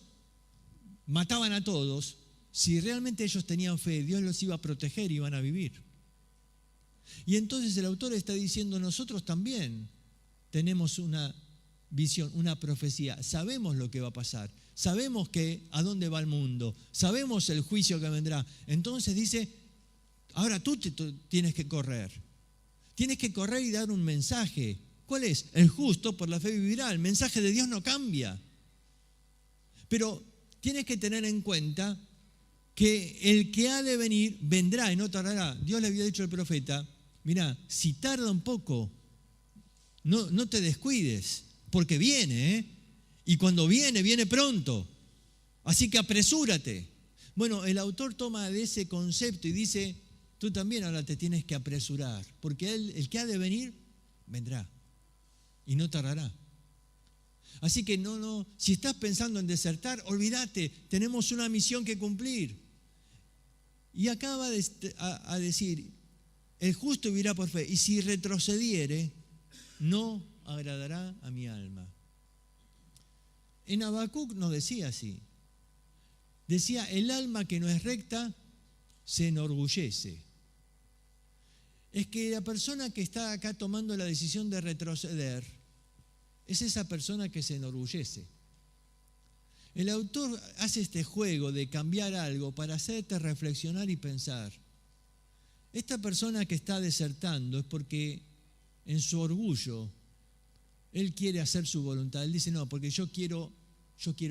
mataban a todos, si realmente ellos tenían fe, Dios los iba a proteger y iban a vivir. Y entonces el autor está diciendo, nosotros también tenemos una visión, una profecía, sabemos lo que va a pasar, sabemos a dónde va el mundo, sabemos el juicio que vendrá. Entonces dice, ahora tú tienes que correr y dar un mensaje. ¿Cuál es? El justo por la fe vivirá. El mensaje de Dios no cambia. Pero tienes que tener en cuenta que el que ha de venir vendrá y no tardará. Dios le había dicho al profeta, mira, si tarda un poco, no te descuides, porque viene, y cuando viene pronto. Así que apresúrate. Bueno, el autor toma de ese concepto y dice, tú también ahora te tienes que apresurar, porque el que ha de venir, vendrá. Y no tardará. Así que si estás pensando en desertar, olvídate, tenemos una misión que cumplir. Y acaba a decir, el justo vivirá por fe, y si retrocediere, no agradará a mi alma. En Habacuc no decía así. Decía, el alma que no es recta se enorgullece. Es que la persona que está acá tomando la decisión de retroceder es esa persona que se enorgullece. El autor hace este juego de cambiar algo para hacerte reflexionar y pensar. Esta persona que está desertando es porque en su orgullo él quiere hacer su voluntad. Él dice, no, porque yo quiero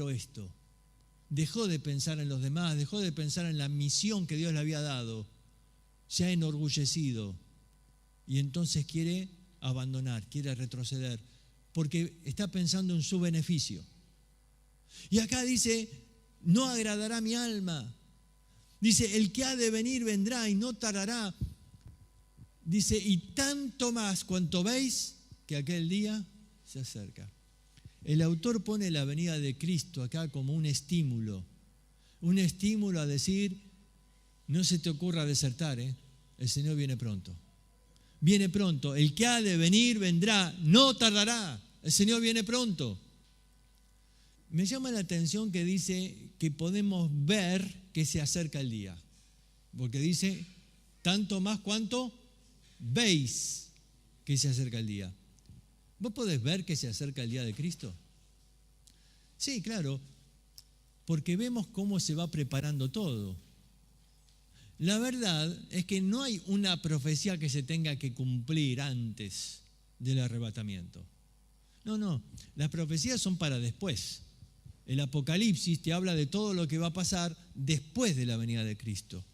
esto. Dejó de pensar en los demás, dejó de pensar en la misión que Dios le había dado. Se ha enorgullecido y entonces quiere abandonar, quiere retroceder, porque está pensando en su beneficio. Y acá dice, no agradará mi alma. Dice, el que ha de venir vendrá y no tardará. Dice, y tanto más cuanto veis que aquel día se acerca. El autor pone la venida de Cristo acá como un estímulo a decir, no se te ocurra desertar, el Señor viene pronto. Viene pronto, el que ha de venir vendrá, no tardará, el Señor viene pronto. Me llama la atención que dice que podemos ver que se acerca el día, porque dice, tanto más cuanto veis que se acerca el día. ¿Vos podés ver que se acerca el día de Cristo? Sí, claro, porque vemos cómo se va preparando todo. La verdad es que no hay una profecía que se tenga que cumplir antes del arrebatamiento. No, las profecías son para después. El Apocalipsis te habla de todo lo que va a pasar después de la venida de Cristo.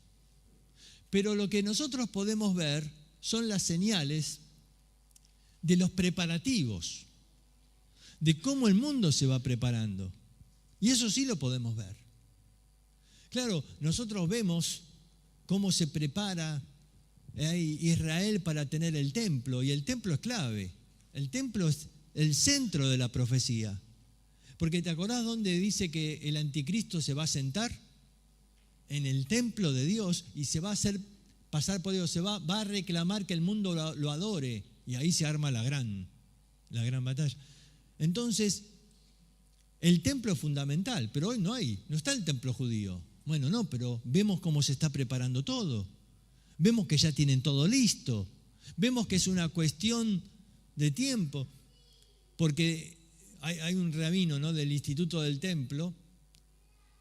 Pero lo que nosotros podemos ver son las señales de los preparativos, de cómo el mundo se va preparando. Y eso sí lo podemos ver. Claro, nosotros vemos cómo se prepara Israel para tener el templo, y el templo es clave. El templo es el centro de la profecía. Porque ¿te acordás dónde dice que el anticristo se va a sentar? En el templo de Dios, y se va a hacer pasar por Dios, va a reclamar que el mundo lo adore, y ahí se arma la gran batalla. Entonces, el templo es fundamental, pero hoy no está el templo judío. Bueno, no, pero vemos cómo se está preparando todo. Vemos que ya tienen todo listo. Vemos que es una cuestión de tiempo, porque hay un rabino, ¿no?, del Instituto del Templo,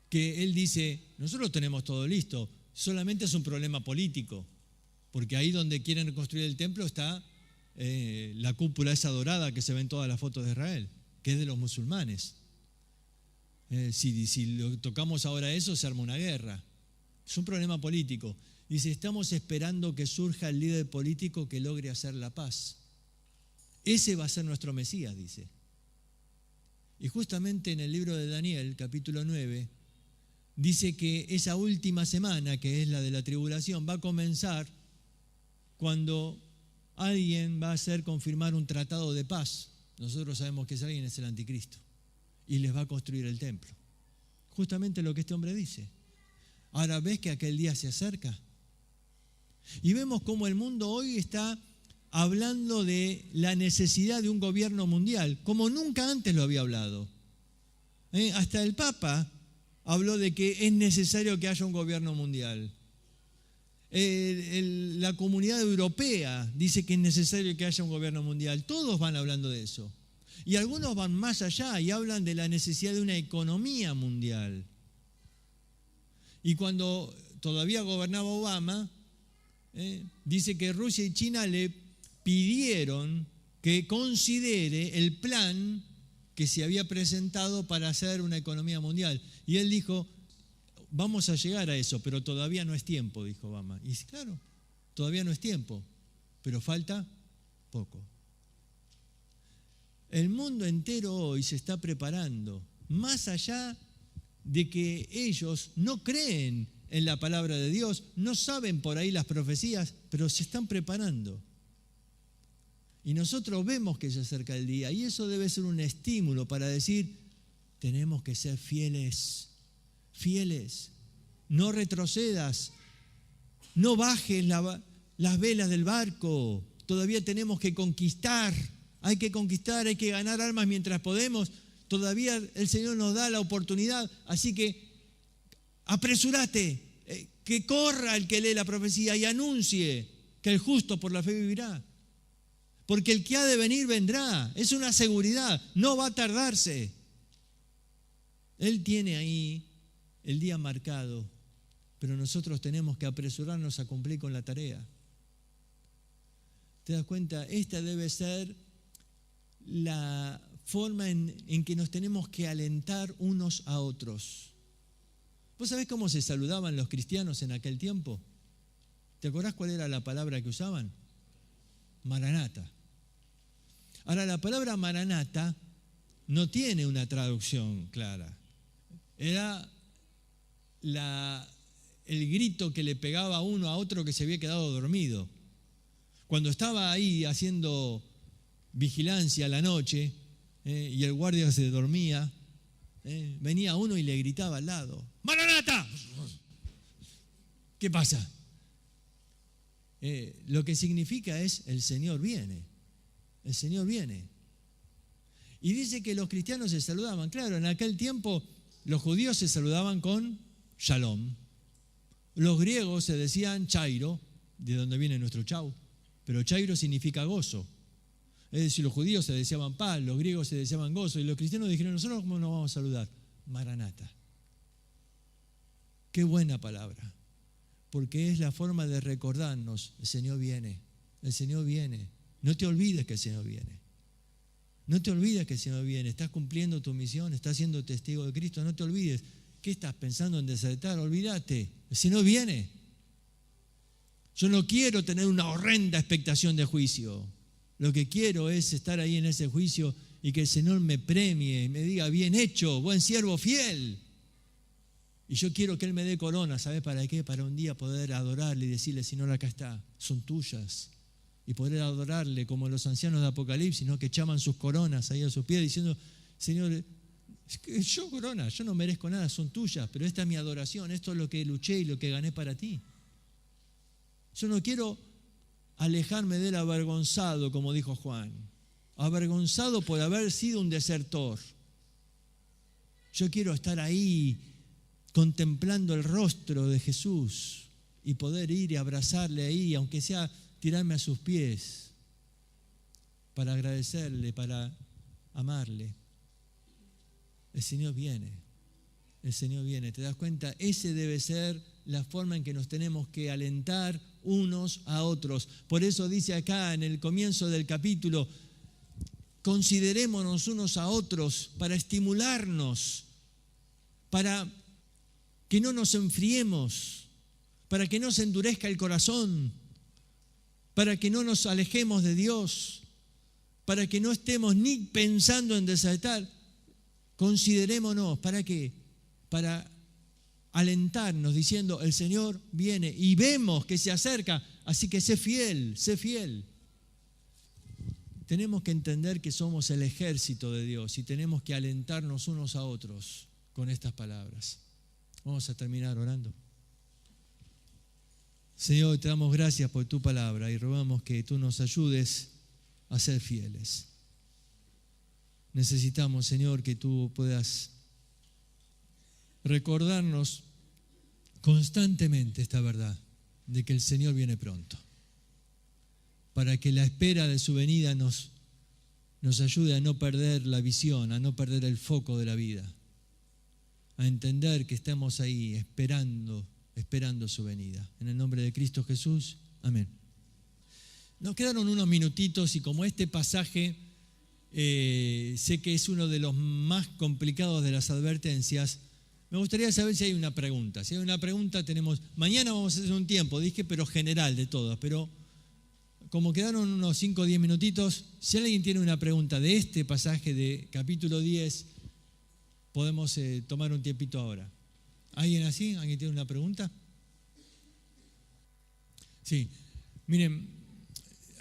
que él dice, nosotros tenemos todo listo, solamente es un problema político, porque ahí donde quieren reconstruir el templo está la cúpula esa dorada que se ve en todas las fotos de Israel, que es de los musulmanes. Si lo tocamos ahora eso, se arma una guerra. Es un problema político. Dice, estamos esperando que surja el líder político que logre hacer la paz. Ese va a ser nuestro Mesías, dice. Y justamente en el libro de Daniel, capítulo 9, dice que esa última semana, que es la de la tribulación, va a comenzar cuando alguien va a hacer confirmar un tratado de paz. Nosotros sabemos que ese alguien es el anticristo. Y les va a construir el templo. Justamente lo que este hombre dice. Ahora ves que aquel día se acerca. Y vemos cómo el mundo hoy está hablando de la necesidad de un gobierno mundial, como nunca antes lo había hablado. Hasta el Papa habló de que es necesario que haya un gobierno mundial. La comunidad europea dice que es necesario que haya un gobierno mundial. Todos van hablando de eso. Y algunos van más allá y hablan de la necesidad de una economía mundial. Y cuando todavía gobernaba Obama, dice que Rusia y China le pidieron que considere el plan que se había presentado para hacer una economía mundial. Y él dijo, vamos a llegar a eso, pero todavía no es tiempo, dijo Obama. Y dice, claro, todavía no es tiempo, pero falta poco. El mundo entero hoy se está preparando, más allá de que ellos no creen en la palabra de Dios, no saben por ahí las profecías, pero se están preparando. Y nosotros vemos que se acerca el día, y eso debe ser un estímulo para decir, tenemos que ser fieles, fieles, no retrocedas, no bajes las velas del barco, todavía tenemos que conquistar, hay que ganar almas mientras podemos, todavía el Señor nos da la oportunidad, así que apresúrate, que corra el que lee la profecía y anuncie que el justo por la fe vivirá. Porque el que ha de venir vendrá, es una seguridad, no va a tardarse. Él tiene ahí el día marcado, pero nosotros tenemos que apresurarnos a cumplir con la tarea. ¿Te das cuenta? Esta debe ser la forma en que nos tenemos que alentar unos a otros. ¿Vos sabés cómo se saludaban los cristianos en aquel tiempo? ¿Te acordás cuál era la palabra que usaban? Maranata. Ahora, la palabra Maranata no tiene una traducción clara. Era el grito que le pegaba uno a otro que se había quedado dormido. Cuando estaba ahí haciendo vigilancia a la noche y el guardia se dormía, venía uno y le gritaba al lado, ¡Maranata! ¿Qué pasa? Lo que significa es, el Señor viene. El Señor viene. Y dice que los cristianos se saludaban. Claro, en aquel tiempo los judíos se saludaban con Shalom. Los griegos se decían Chairo, de donde viene nuestro chau. Pero Chairo significa gozo. Es decir, los judíos se deseaban paz, los griegos se deseaban gozo. Y los cristianos dijeron, ¿nosotros cómo nos vamos a saludar? Maranata. Qué buena palabra. Porque es la forma de recordarnos, el Señor viene, el Señor viene. No te olvides que el Señor viene. No te olvides que el Señor viene. Estás cumpliendo tu misión, estás siendo testigo de Cristo. No te olvides. ¿Qué estás pensando en desertar? Olvídate. El Señor viene. Yo no quiero tener una horrenda expectación de juicio. Lo que quiero es estar ahí en ese juicio y que el Señor me premie, me diga, bien hecho, buen siervo fiel. Y yo quiero que Él me dé corona, ¿sabes para qué? Para un día poder adorarle y decirle, Señor, acá está, son tuyas. Y poder adorarle como los ancianos de Apocalipsis, ¿no? Que echaban sus coronas ahí a sus pies diciendo, Señor, yo corona, yo no merezco nada, son tuyas, pero esta es mi adoración, esto es lo que luché y lo que gané para ti. Yo no quiero alejarme de él avergonzado, como dijo Juan, avergonzado por haber sido un desertor. Yo quiero estar ahí contemplando el rostro de Jesús y poder ir y abrazarle ahí, aunque sea tirarme a sus pies, para agradecerle, para amarle. El Señor viene, el Señor viene. ¿Te das cuenta? Ese debe ser la forma en que nos tenemos que alentar unos a otros. Por eso dice acá en el comienzo del capítulo, considerémonos unos a otros para estimularnos, para que no nos enfriemos, para que no se endurezca el corazón, para que no nos alejemos de Dios, para que no estemos ni pensando en desertar. Considerémonos, ¿para qué? Para alentarnos diciendo, el Señor viene y vemos que se acerca, así que sé fiel, sé fiel. Tenemos que entender que somos el ejército de Dios y tenemos que alentarnos unos a otros con estas palabras. Vamos a terminar orando. Señor, te damos gracias por tu palabra y rogamos que tú nos ayudes a ser fieles. Necesitamos, Señor, que tú puedas recordarnos constantemente esta verdad de que el Señor viene pronto, para que la espera de su venida nos ayude a no perder la visión, a no perder el foco de la vida, a entender que estamos ahí esperando su venida. En el nombre de Cristo Jesús, amén. Nos quedaron unos minutitos y como este pasaje sé que es uno de los más complicados de las advertencias, me gustaría saber si hay una pregunta. Si hay una pregunta tenemos, mañana vamos a hacer un tiempo, dije, pero general de todas, pero como quedaron unos 5 o 10 minutitos, si alguien tiene una pregunta de este pasaje de capítulo 10, podemos tomar un tiempito ahora. ¿Alguien así? ¿Alguien tiene una pregunta? Sí, miren,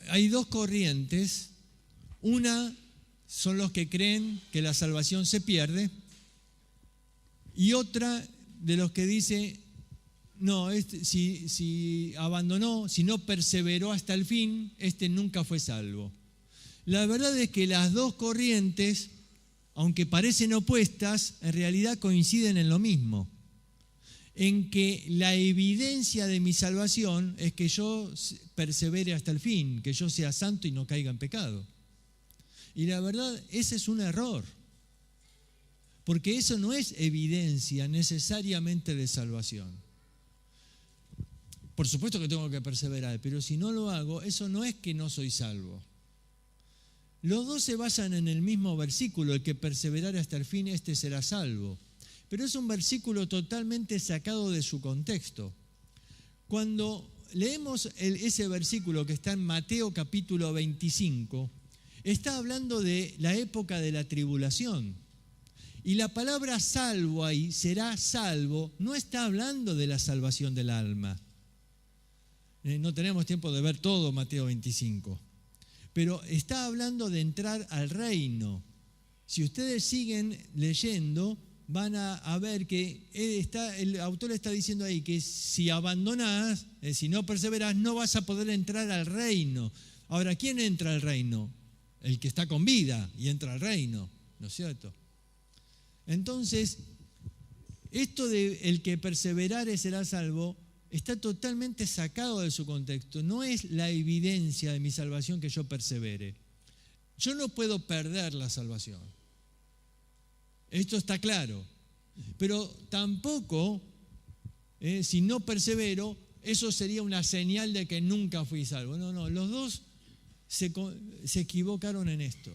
hay dos corrientes. Una son los que creen que la salvación se pierde y otra de los que dice, no, si abandonó, si no perseveró hasta el fin, nunca fue salvo. La verdad es que las dos corrientes, aunque parecen opuestas, en realidad coinciden en lo mismo, en que la evidencia de mi salvación es que yo persevere hasta el fin, que yo sea santo y no caiga en pecado. Y la verdad, ese es un error, porque eso no es evidencia necesariamente de salvación. Por supuesto que tengo que perseverar, pero si no lo hago, eso no es que no soy salvo. Los dos se basan en el mismo versículo, el que perseverare hasta el fin, será salvo. Pero es un versículo totalmente sacado de su contexto. Cuando leemos ese versículo que está en Mateo capítulo 25, está hablando de la época de la tribulación. Y la palabra salvo ahí, será salvo, no está hablando de la salvación del alma. No tenemos tiempo de ver todo Mateo 25. Pero está hablando de entrar al reino. Si ustedes siguen leyendo, van a ver que el autor está diciendo ahí que si abandonás, si no perseverás, no vas a poder entrar al reino. Ahora, ¿quién entra al reino? El que está con vida y entra al reino, ¿no es cierto? Entonces, esto de el que perseverare será salvo está totalmente sacado de su contexto. No es la evidencia de mi salvación que yo persevere. Yo no puedo perder la salvación. Esto está claro. Pero tampoco, si no persevero, eso sería una señal de que nunca fui salvo. No, los dos se equivocaron en esto.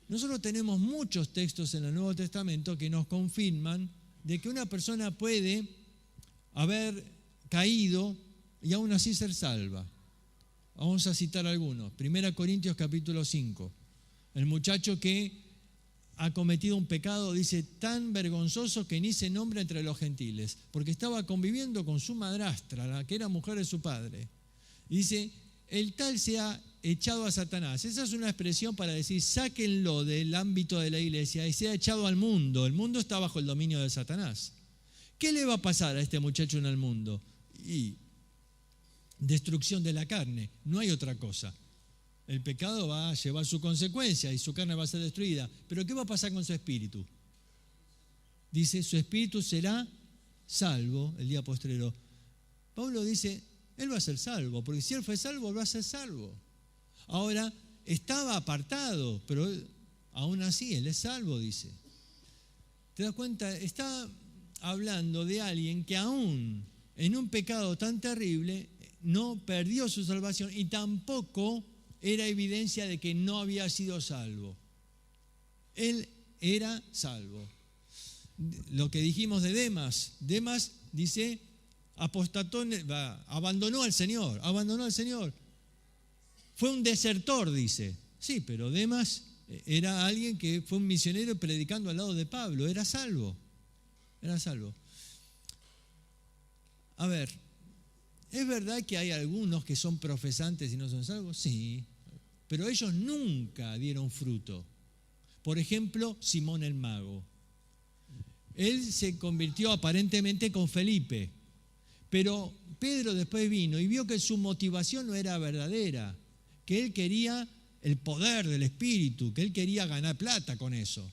Nosotros tenemos muchos textos en el Nuevo Testamento que nos confirman de que una persona puede haber caído y aún así ser salva. Vamos a citar algunos. 1 Corintios capítulo 5. El muchacho que ha cometido un pecado, dice, tan vergonzoso que ni se nombra entre los gentiles, porque estaba conviviendo con su madrastra, la que era mujer de su padre. Dice, el tal se ha echado a Satanás. Esa es una expresión para decir, sáquenlo del ámbito de la iglesia y se ha echado al mundo. El mundo está bajo el dominio de Satanás. ¿Qué le va a pasar a este muchacho en el mundo? Y destrucción de la carne, no hay otra cosa. El pecado va a llevar su consecuencia y su carne va a ser destruida. Pero ¿qué va a pasar con su espíritu? Dice, su espíritu será salvo el día postrero. Pablo dice, él va a ser salvo, porque si él fue salvo, va a ser salvo. Ahora, estaba apartado, pero aún así él es salvo, dice. ¿Te das cuenta? Está hablando de alguien que aún en un pecado tan terrible no perdió su salvación y tampoco era evidencia de que no había sido salvo. Él era salvo. Lo que dijimos de Demas dice, apostató, abandonó al Señor. Fue un desertor, dice. Sí, pero Demas era alguien que fue un misionero predicando al lado de Pablo, era salvo. A ver, ¿es verdad que hay algunos que son profesantes y no son salvos? Sí, pero ellos nunca dieron fruto. Por ejemplo, Simón el Mago. Él se convirtió aparentemente con Felipe, Pero Pedro después vino y vio que su motivación no era verdadera, que él quería el poder del Espíritu, que él quería ganar plata con eso.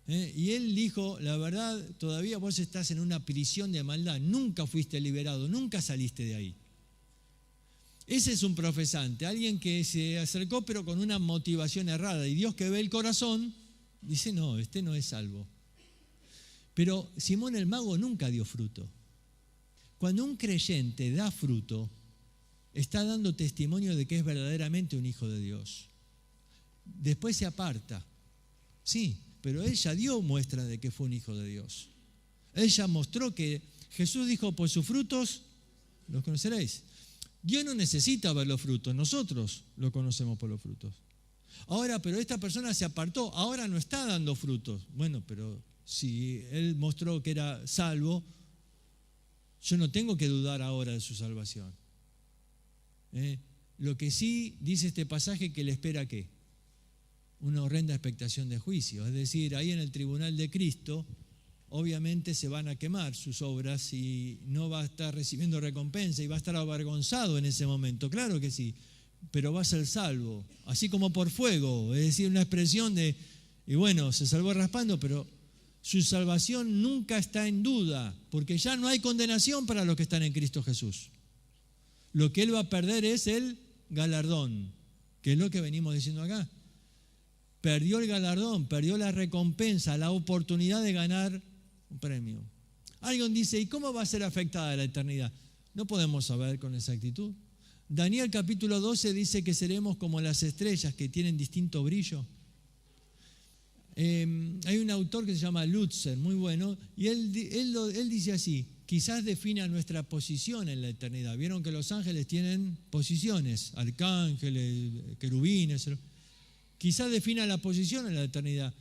Y él dijo, la verdad, todavía vos estás en una prisión de maldad, nunca fuiste liberado, nunca saliste de ahí. Ese es un profesante, alguien que se acercó pero con una motivación errada, y Dios que ve el corazón, dice, no, este no es salvo. Pero Simón el Mago nunca dio fruto. Cuando un creyente da fruto, está dando testimonio de que es verdaderamente un hijo de Dios. Después se aparta, sí, pero él ya dio muestra de que fue un hijo de Dios. Él ya mostró que Jesús dijo, por sus frutos los conoceréis. Dios no necesita ver los frutos, nosotros lo conocemos por los frutos. Ahora, pero esta persona se apartó, ahora no está dando frutos. Bueno, pero si él mostró que era salvo, yo no tengo que dudar ahora de su salvación. Lo que sí dice este pasaje, que le espera ¿qué? Una horrenda expectación de juicio. Es decir, ahí en el tribunal de Cristo, obviamente se van a quemar sus obras y no va a estar recibiendo recompensa y va a estar avergonzado en ese momento. Claro que sí, pero va a ser salvo, así como por fuego. Es decir, una expresión de, y bueno, se salvó raspando, pero su salvación nunca está en duda, porque ya no hay condenación para los que están en Cristo Jesús. Lo que él va a perder es el galardón, que es lo que venimos diciendo acá. Perdió el galardón, perdió la recompensa, la oportunidad de ganar un premio. Alguien dice, ¿y cómo va a ser afectada la eternidad? No podemos saber con exactitud. Daniel capítulo 12 dice que seremos como las estrellas que tienen distinto brillo. Hay un autor que se llama Lutzer, muy bueno, y él dice así, quizás defina nuestra posición en la eternidad. Vieron que los ángeles tienen posiciones, arcángeles, querubines. Quizás defina la posición en la eternidad.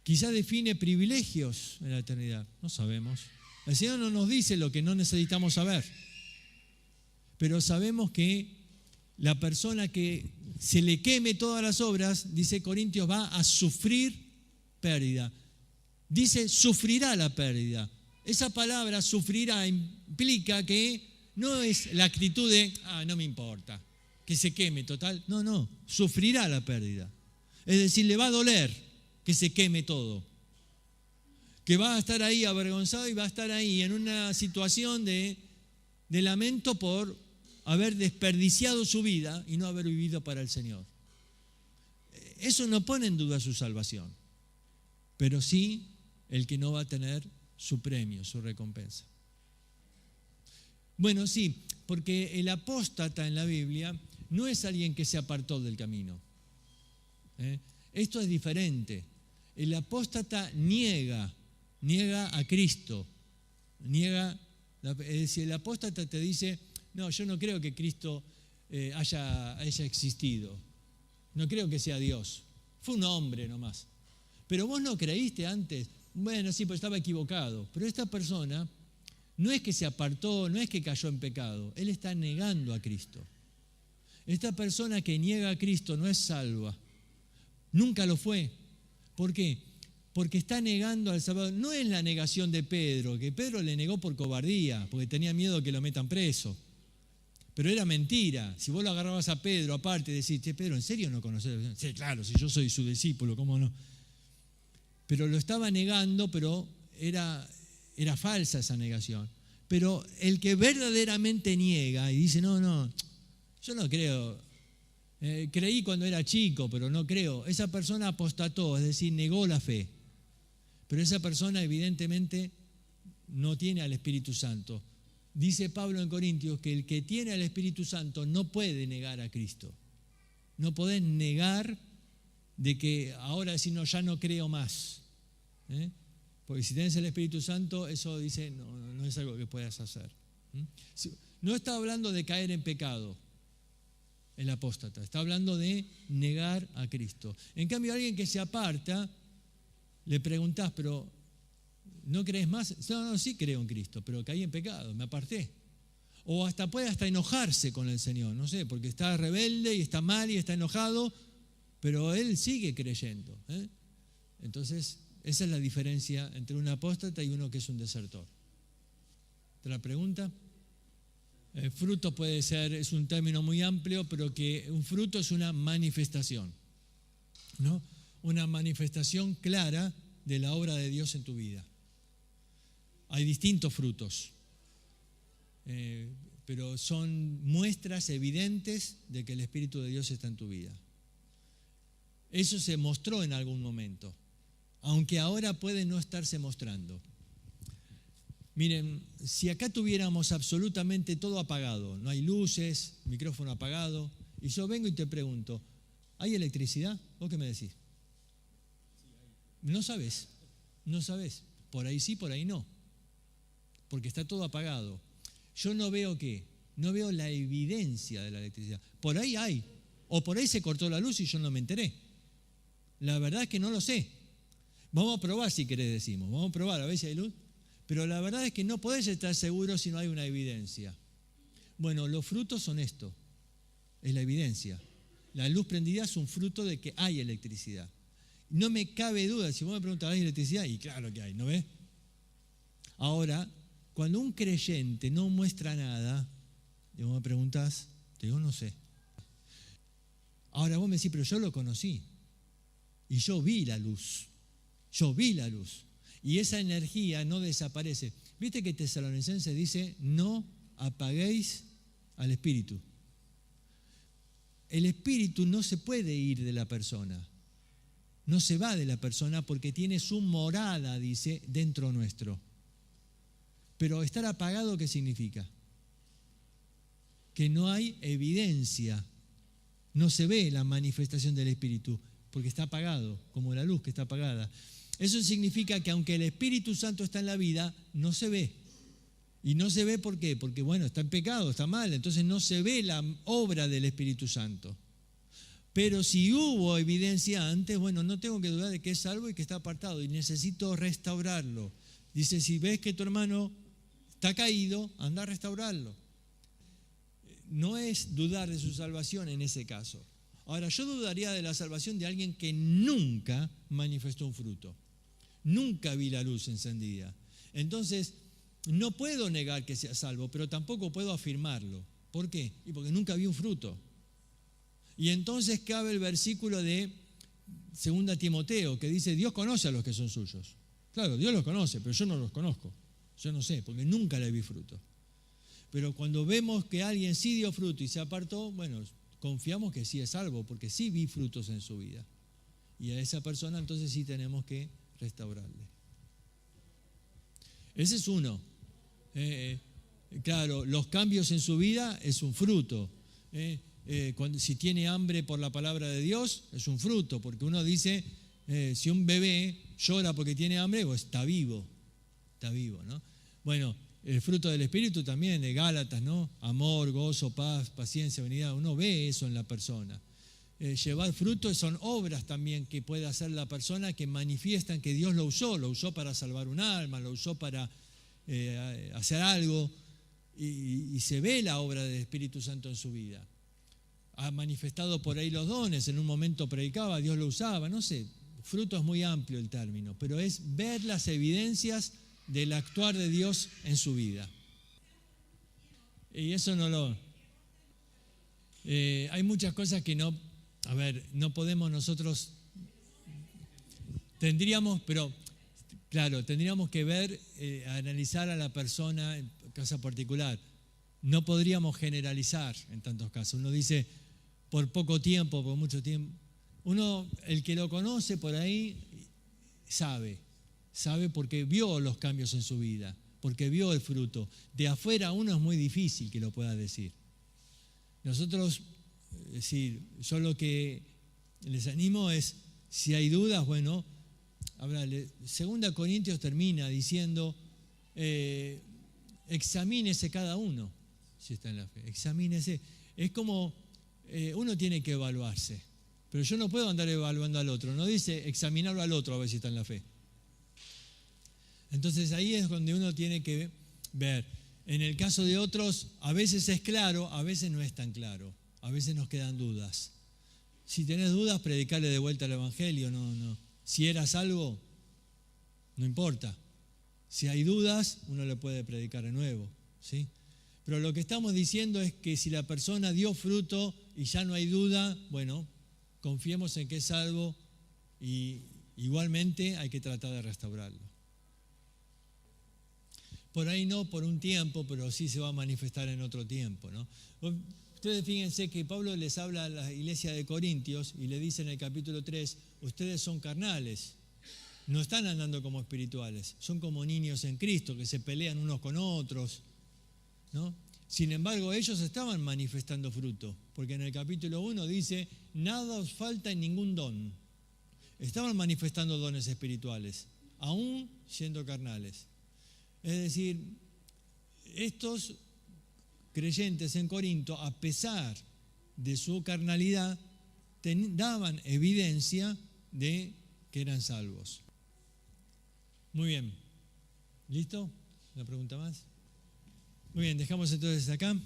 Quizás define privilegios en la eternidad. No sabemos. El Señor no nos dice lo que no necesitamos saber. Pero sabemos que la persona que se le queme todas las obras, dice Corintios, va a sufrir pérdida. Dice, sufrirá la pérdida. Esa palabra, sufrirá, implica que no es la actitud de, no me importa, que se queme total. No, sufrirá la pérdida. Es decir, le va a doler que se queme todo. Que va a estar ahí avergonzado y va a estar ahí en una situación de lamento por haber desperdiciado su vida y no haber vivido para el Señor. Eso no pone en duda su salvación, pero sí el que no va a tener su premio, su recompensa. Bueno, sí, porque el apóstata en la Biblia no es alguien que se apartó del camino. Esto es diferente. El apóstata niega a Cristo. Es decir, el apóstata te dice, no, yo no creo que Cristo haya existido. No creo que sea Dios. Fue un hombre nomás. Pero vos no creíste antes. Bueno, sí, pero estaba equivocado. Pero esta persona no es que se apartó, no es que cayó en pecado. Él está negando a Cristo. Esta persona que niega a Cristo no es salva. Nunca lo fue. ¿Por qué? Porque está negando al Salvador. No es la negación de Pedro, que Pedro le negó por cobardía, porque tenía miedo que lo metan preso. Pero era mentira. Si vos lo agarrabas a Pedro aparte y decís, Pedro, ¿en serio no conoces? Sí, claro, si yo soy su discípulo, ¿cómo no? Pero lo estaba negando, pero era falsa esa negación. Pero el que verdaderamente niega y dice, no, yo no creo, creí cuando era chico, pero no creo. Esa persona apostató, es decir, negó la fe. Pero esa persona evidentemente no tiene al Espíritu Santo. Dice Pablo en Corintios que el que tiene al Espíritu Santo no puede negar a Cristo. No podés negar de que ahora decir, no, ya no creo más. Porque si tenés el Espíritu Santo, eso dice, no es algo que puedas hacer. No está hablando de caer en pecado el apóstata, está hablando de negar a Cristo. En cambio, alguien que se aparta, le preguntás, pero ¿no crees más? No, sí creo en Cristo, pero caí en pecado, me aparté. O puede enojarse con el Señor, no sé, porque está rebelde y está mal y está enojado, pero él sigue creyendo. Entonces, esa es la diferencia entre un apóstata y uno que es un desertor. ¿Otra pregunta? Fruto puede ser, es un término muy amplio, pero que un fruto es una manifestación, ¿no? Una manifestación clara de la obra de Dios en tu vida. Hay distintos frutos, pero son muestras evidentes de que el Espíritu de Dios está en tu vida. Eso se mostró en algún momento, aunque ahora puede no estarse mostrando. Miren, si acá tuviéramos absolutamente todo apagado, no hay luces, micrófono apagado, y yo vengo y te pregunto, ¿hay electricidad? ¿Vos qué me decís? No sabés, por ahí sí, por ahí no, porque está todo apagado. Yo no veo ¿qué? No veo la evidencia de la electricidad. Por ahí hay, o por ahí se cortó la luz y yo no me enteré. La verdad es que no lo sé. Vamos a probar si querés, decimos, vamos a probar a ver si hay luz. Pero la verdad es que no podés estar seguro si no hay una evidencia. Bueno, los frutos son esto, es la evidencia. La luz prendida es un fruto de que hay electricidad. No me cabe duda, si vos me preguntas, ¿hay electricidad? Y claro que hay, ¿no ves? Ahora, cuando un creyente no muestra nada, y vos me preguntás, te digo, no sé. Ahora vos me decís, pero yo lo conocí. Y yo vi la luz. Y esa energía no desaparece. ¿Viste que Tesalonicenses dice, no apaguéis al Espíritu? El Espíritu no se puede ir de la persona. No se va de la persona porque tiene su morada, dice, dentro nuestro. Pero estar apagado, ¿qué significa? Que no hay evidencia. No se ve la manifestación del Espíritu porque está apagado, como la luz que está apagada. Eso significa que aunque el Espíritu Santo está en la vida, no se ve. ¿Y no se ve por qué? Porque, bueno, está en pecado, está mal, entonces no se ve la obra del Espíritu Santo. Pero si hubo evidencia antes, bueno, no tengo que dudar de que es salvo y que está apartado y necesito restaurarlo. Dice, si ves que tu hermano está caído, anda a restaurarlo. No es dudar de su salvación en ese caso. Ahora, yo dudaría de la salvación de alguien que nunca manifestó un fruto. Nunca vi la luz encendida. Entonces, no puedo negar que sea salvo, pero tampoco puedo afirmarlo. ¿Por qué? Y porque nunca vi un fruto. Y entonces cabe el versículo de 2 Timoteo, que dice, Dios conoce a los que son suyos. Claro, Dios los conoce, pero yo no los conozco. Yo no sé, porque nunca le vi fruto. Pero cuando vemos que alguien sí dio fruto y se apartó, bueno, confiamos que sí es salvo, porque sí vi frutos en su vida. Y a esa persona entonces sí tenemos que restaurarle. Ese es uno. Claro, los cambios en su vida es un fruto. Si tiene hambre por la palabra de Dios, es un fruto, porque uno dice, si un bebé llora porque tiene hambre, pues está vivo, ¿no? Bueno, el fruto del Espíritu también, de Gálatas, ¿no? Amor, gozo, paz, paciencia, benignidad, uno ve eso en la persona. Llevar fruto son obras también que puede hacer la persona que manifiestan que Dios lo usó para salvar un alma, lo usó para hacer algo, y se ve la obra del Espíritu Santo en su vida. Ha manifestado por ahí los dones, en un momento predicaba, Dios lo usaba, no sé, fruto es muy amplio el término, pero es ver las evidencias del actuar de Dios en su vida. Y eso no lo... hay muchas cosas que no podemos nosotros... Tendríamos que ver, analizar a la persona en caso particular. No podríamos generalizar en tantos casos. Uno dice, por poco tiempo, por mucho tiempo. Uno, el que lo conoce por ahí, sabe porque vio los cambios en su vida, porque vio el fruto. De afuera uno es muy difícil que lo pueda decir. Nosotros, yo lo que les animo es, si hay dudas, bueno, 2 Corintios termina diciendo, examínese cada uno, si está en la fe, examínese. Es como, uno tiene que evaluarse, pero yo no puedo andar evaluando al otro, no dice examinarlo al otro a ver si está en la fe. Entonces ahí es donde uno tiene que ver. En el caso de otros, a veces es claro, a veces no es tan claro, a veces nos quedan dudas. Si tenés dudas, predicarle de vuelta el Evangelio, no. Si eras salvo, no importa. Si hay dudas, uno le puede predicar de nuevo, ¿sí? Pero lo que estamos diciendo es que si la persona dio fruto y ya no hay duda, bueno, confiemos en que es salvo y igualmente hay que tratar de restaurarlo. Por ahí no por un tiempo, pero sí se va a manifestar en otro tiempo, ¿no? Ustedes fíjense que Pablo les habla a la iglesia de Corintios y le dice en el capítulo 3, ustedes son carnales, no están andando como espirituales, son como niños en Cristo que se pelean unos con otros, ¿no? Sin embargo, ellos estaban manifestando fruto, porque en el capítulo 1 dice, nada os falta en ningún don. Estaban manifestando dones espirituales, aún siendo carnales. Es decir, estos creyentes en Corinto, a pesar de su carnalidad, daban evidencia de que eran salvos. Muy bien. ¿Listo? ¿Una pregunta más? Muy bien, dejamos entonces acá.